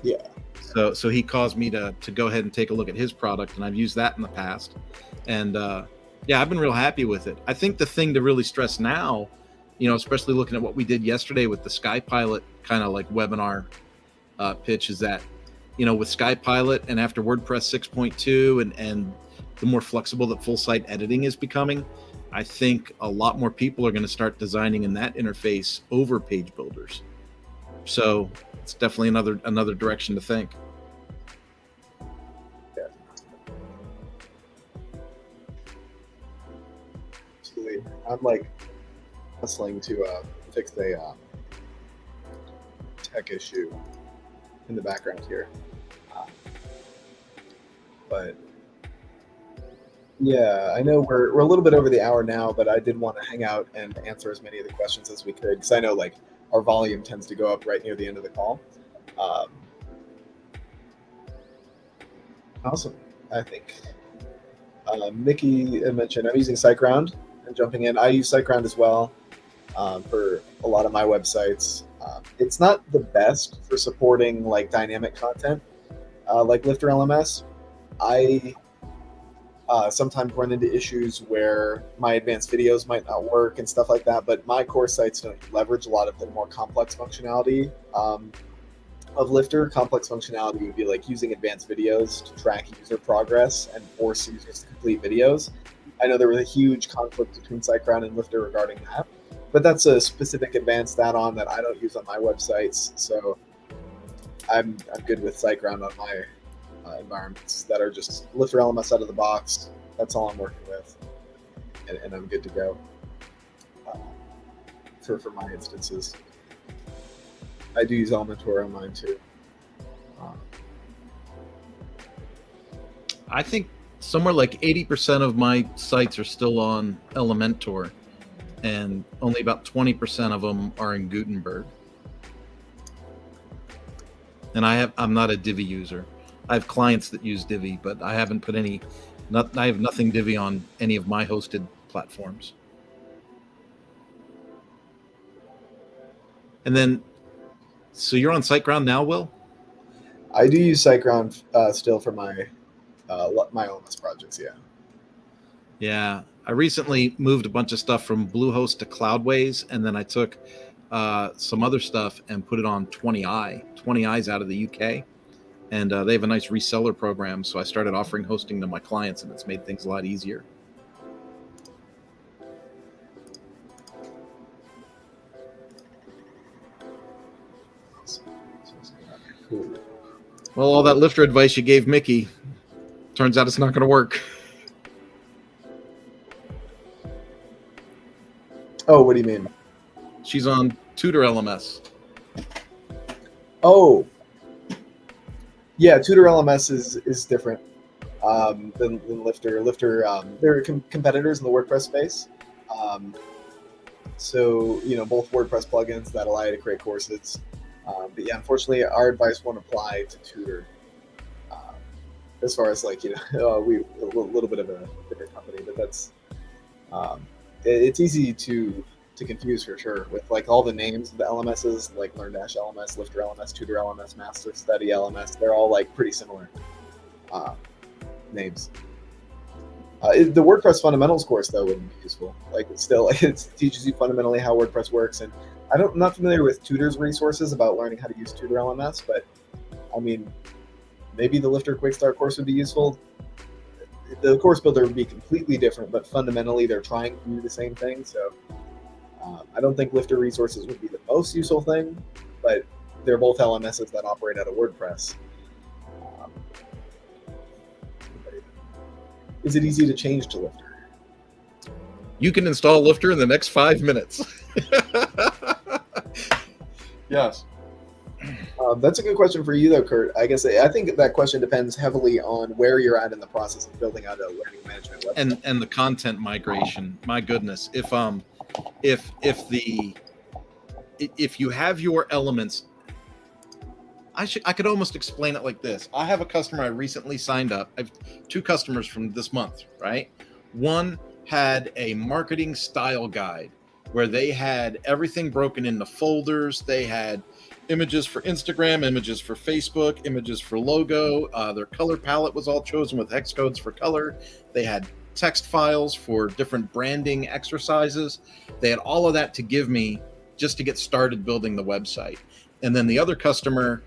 Yeah. So he caused me to go ahead and take a look at his product, and I've used that in the past. And I've been real happy with it. I think the thing to really stress now, especially looking at what we did yesterday with the SkyPilot kind of like webinar pitch, is that with SkyPilot and after WordPress 6.2 and the more flexible that full site editing is becoming, I think a lot more people are going to start designing in that interface over page builders. So it's definitely another direction to think. Yeah. Absolutely. I'm like hustling to fix a tech issue in the background here. But yeah, I know we're a little bit over the hour now, but I did want to hang out and answer as many of the questions as we could, because I know like our volume tends to go up right near the end of the call. Awesome. I think Mickey mentioned I'm using SiteGround and jumping in. I use SiteGround as well for a lot of my websites. It's not the best for supporting like dynamic content like LifterLMS. I sometimes run into issues where my advanced videos might not work and stuff like that, but my core sites don't leverage a lot of the more complex functionality of Lifter. Complex functionality would be like using advanced videos to track user progress and force users to complete videos. I know there was a huge conflict between SiteGround and Lifter regarding that, but that's a specific advanced add-on that I don't use on my websites, so I'm good with SiteGround on my environments that are just LifterLMS out of the box. That's all I'm working with, and I'm good to go for my instances. I do use Elementor on mine too. I think somewhere like 80% of my sites are still on Elementor, and only about 20% of them are in Gutenberg. And I'm not a Divi user. I have clients that use Divi, but I haven't put I have nothing Divi on any of my hosted platforms. And then, so you're on SiteGround now, Will? I do use SiteGround still for my LMS projects, yeah. Yeah, I recently moved a bunch of stuff from Bluehost to Cloudways, and then I took some other stuff and put it on 20i. 20i's out of the UK. And they have a nice reseller program, so I started offering hosting to my clients, and it's made things a lot easier. Cool. Well, all that Lifter advice you gave Mickey, turns out it's not going to work. Oh, what do you mean? She's on Tutor LMS. Oh, yeah, Tutor LMS is different than Lifter. Lifter, they're competitors in the WordPress space. So, both WordPress plugins that allow you to create courses. But yeah, unfortunately, our advice won't apply to Tutor. As far as we a little bit of a different company, but that's it's easy to confuse for sure with like all the names of the LMSs, like Learn-LMS, Lifter LMS, Tutor LMS, Master Study LMS. They're all like pretty similar names. The WordPress fundamentals course though would be useful. Like it teaches you fundamentally how WordPress works, and I'm not familiar with Tutor's resources about learning how to use Tutor LMS, but I mean, maybe the Lifter Quick Start course would be useful. The course builder would be completely different, but fundamentally they're trying to do the same thing. So I don't think Lifter resources would be the most useful thing, but they're both LMSs that operate out of WordPress. Is it easy to change to Lifter? You can install Lifter in the next 5 minutes. Yes. That's a good question for you, though, Kurt. I think that question depends heavily on where you're at in the process of building out a learning management website. And the content migration. My goodness, if you have your elements, I could almost explain it like this. I have a customer I recently signed up. I have 2 customers from this month, right? One had a marketing style guide where they had everything broken into folders. They had images for Instagram, images for Facebook, images for logo. Their color palette was all chosen with hex codes for color. They had text files for different branding exercises. They had all of that to give me just to get started building the website. And then the other customer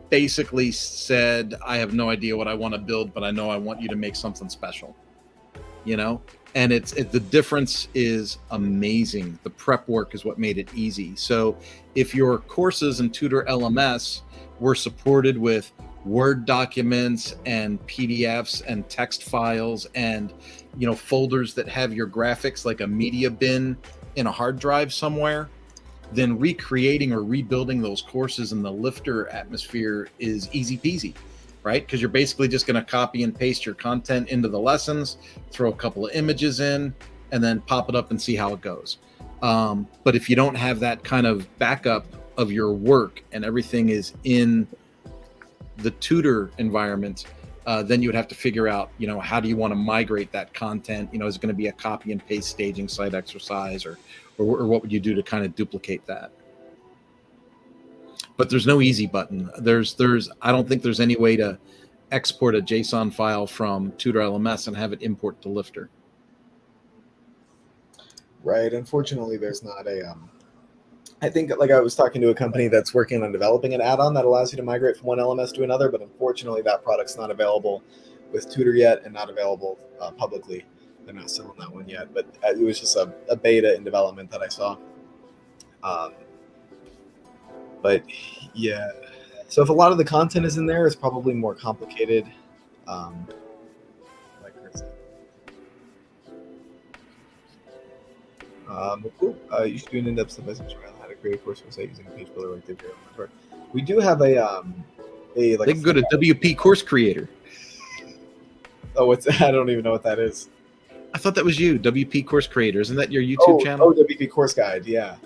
basically said, I have no idea what I want to build, but I know I want you to make something special, and the difference is amazing. The prep work is what made it easy. So if your courses in Tutor LMS were supported with Word documents and PDFs and text files and folders that have your graphics like a media bin in a hard drive somewhere, then recreating or rebuilding those courses in the Lifter atmosphere is easy peasy, right? Because you're basically just going to copy and paste your content into the lessons, throw a couple of images in, and then pop it up and see how it goes. But if you don't have that kind of backup of your work and everything is in the Tutor environment, then you would have to figure out, how do you want to migrate that content? Is it going to be a copy and paste staging site exercise, or what would you do to kind of duplicate that? But there's no easy button. I don't think there's any way to export a JSON file from Tutor LMS and have it import to Lifter. Right. Unfortunately, there's not I think I was talking to a company that's working on developing an add-on that allows you to migrate from one LMS to another, but unfortunately that product's not available with Tutor yet and not available publicly. They're not selling that one yet, but it was just a beta in development that I saw. But yeah, so if a lot of the content is in there, it's probably more complicated. Like Chris said. Cool. You should do an in-depth step-by-step tutorial on how to create a course website using a page builder like the. We do have they can go to WP Course Creator. Oh, I don't even know what that is. I thought that was you, WP Course Creator. Isn't that your YouTube channel? Oh, WP Course Guide, yeah.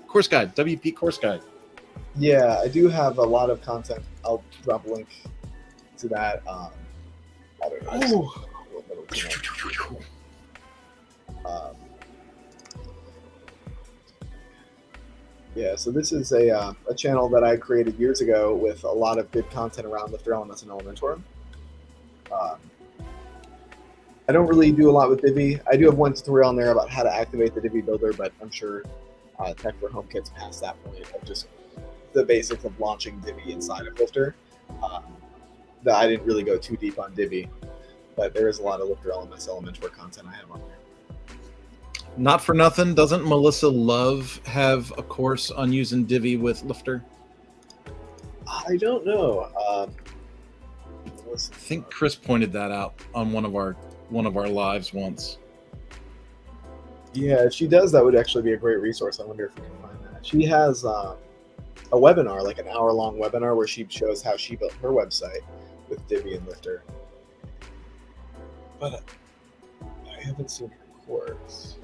Course Guide, WP Course Guide. Yeah, I do have a lot of content. I'll drop a link to that. I don't know. Yeah, so this is a channel that I created years ago with a lot of good content around LifterLMS and Elementor. I don't really do a lot with Divi. I do have one tutorial on there about how to activate the Divi builder, but I'm sure Tech for HomeKit's past that point of just the basics of launching Divi inside of Lifter. That I didn't really go too deep on Divi, but there is a lot of LifterLMS Elementor content I have on there. Not for nothing, doesn't Melissa Love have a course on using Divi with Lifter? I don't know. I think Chris pointed that out on one of our lives once. Yeah, if she does, that would actually be a great resource. I wonder if we can find that. She has a webinar, like an hour-long webinar, where she shows how she built her website with Divi and Lifter. But I haven't seen her course.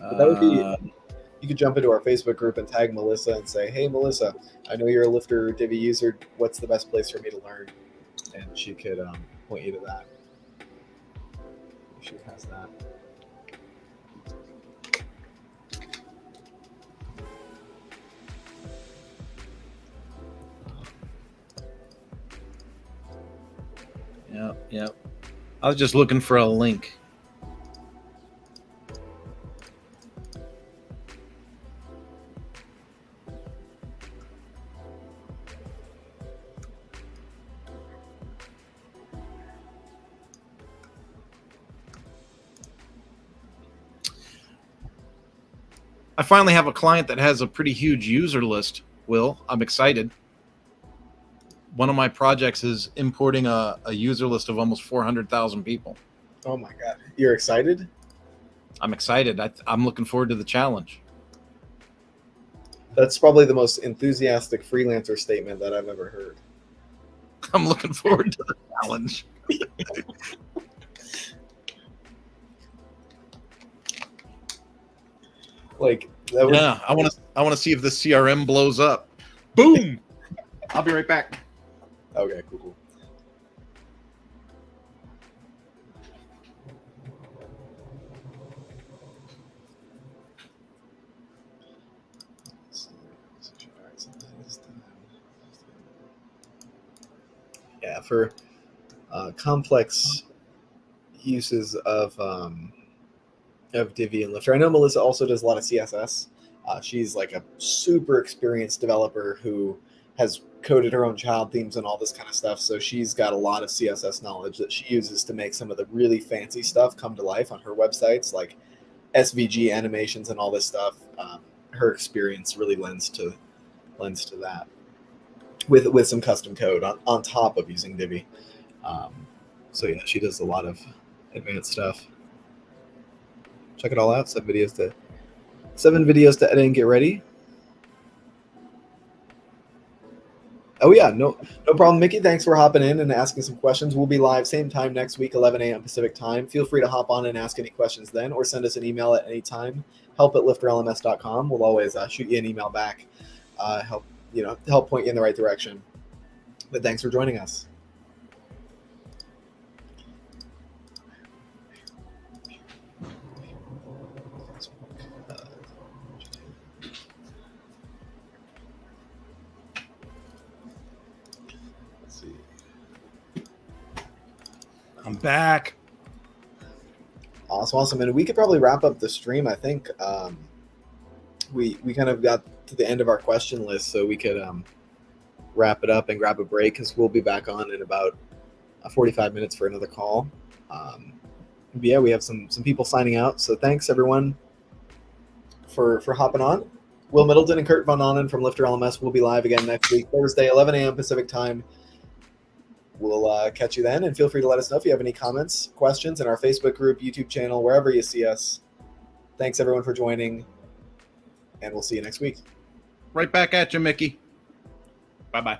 But that would be. You could jump into our Facebook group and tag Melissa and say, "Hey, Melissa, I know you're a Lifter Divi user. What's the best place for me to learn?" And she could point you to that. She has that. Yep. I was just looking for a link. I finally have a client that has a pretty huge user list, Will. I'm excited. One of my projects is importing a user list of almost 400,000 people. Oh my God. You're excited? I'm excited. I'm looking forward to the challenge. That's probably the most enthusiastic freelancer statement that I've ever heard. I'm looking forward to the challenge. Like that was, yeah, I want to see if the CRM blows up. Boom! I'll be right back. Okay, cool. Yeah, for complex uses of Divi and Lifter. I know Melissa also does a lot of CSS. She's like a super experienced developer who has coded her own child themes and all this kind of stuff. So she's got a lot of CSS knowledge that she uses to make some of the really fancy stuff come to life on her websites, like SVG animations and all this stuff. Her experience really lends to that with some custom code on top of using Divi. So yeah, she does a lot of advanced stuff. Check it all out. 7 videos to edit and get ready. Oh yeah, no problem, Mickey. Thanks for hopping in and asking some questions. We'll be live same time next week, 11 a.m. Pacific time. Feel free to hop on and ask any questions then, or send us an email at any time. help@lifterlms.com. We'll always shoot you an email back. Help point you in the right direction. But thanks for joining us. I'm back. Awesome. And we could probably wrap up the stream. I think we kind of got to the end of our question list, so we could wrap it up and grab a break, because we'll be back on in about 45 minutes for another call. Yeah, we have some people signing out. So thanks everyone for hopping on. Will Middleton and Kurt Von Ahnen from LifterLMS will be live again next week, Thursday, 11 a.m. Pacific time. We'll catch you then, and feel free to let us know if you have any comments, questions in our Facebook group, YouTube channel, wherever you see us. Thanks everyone for joining, and we'll see you next week. Right back at you, Mickey. Bye-bye.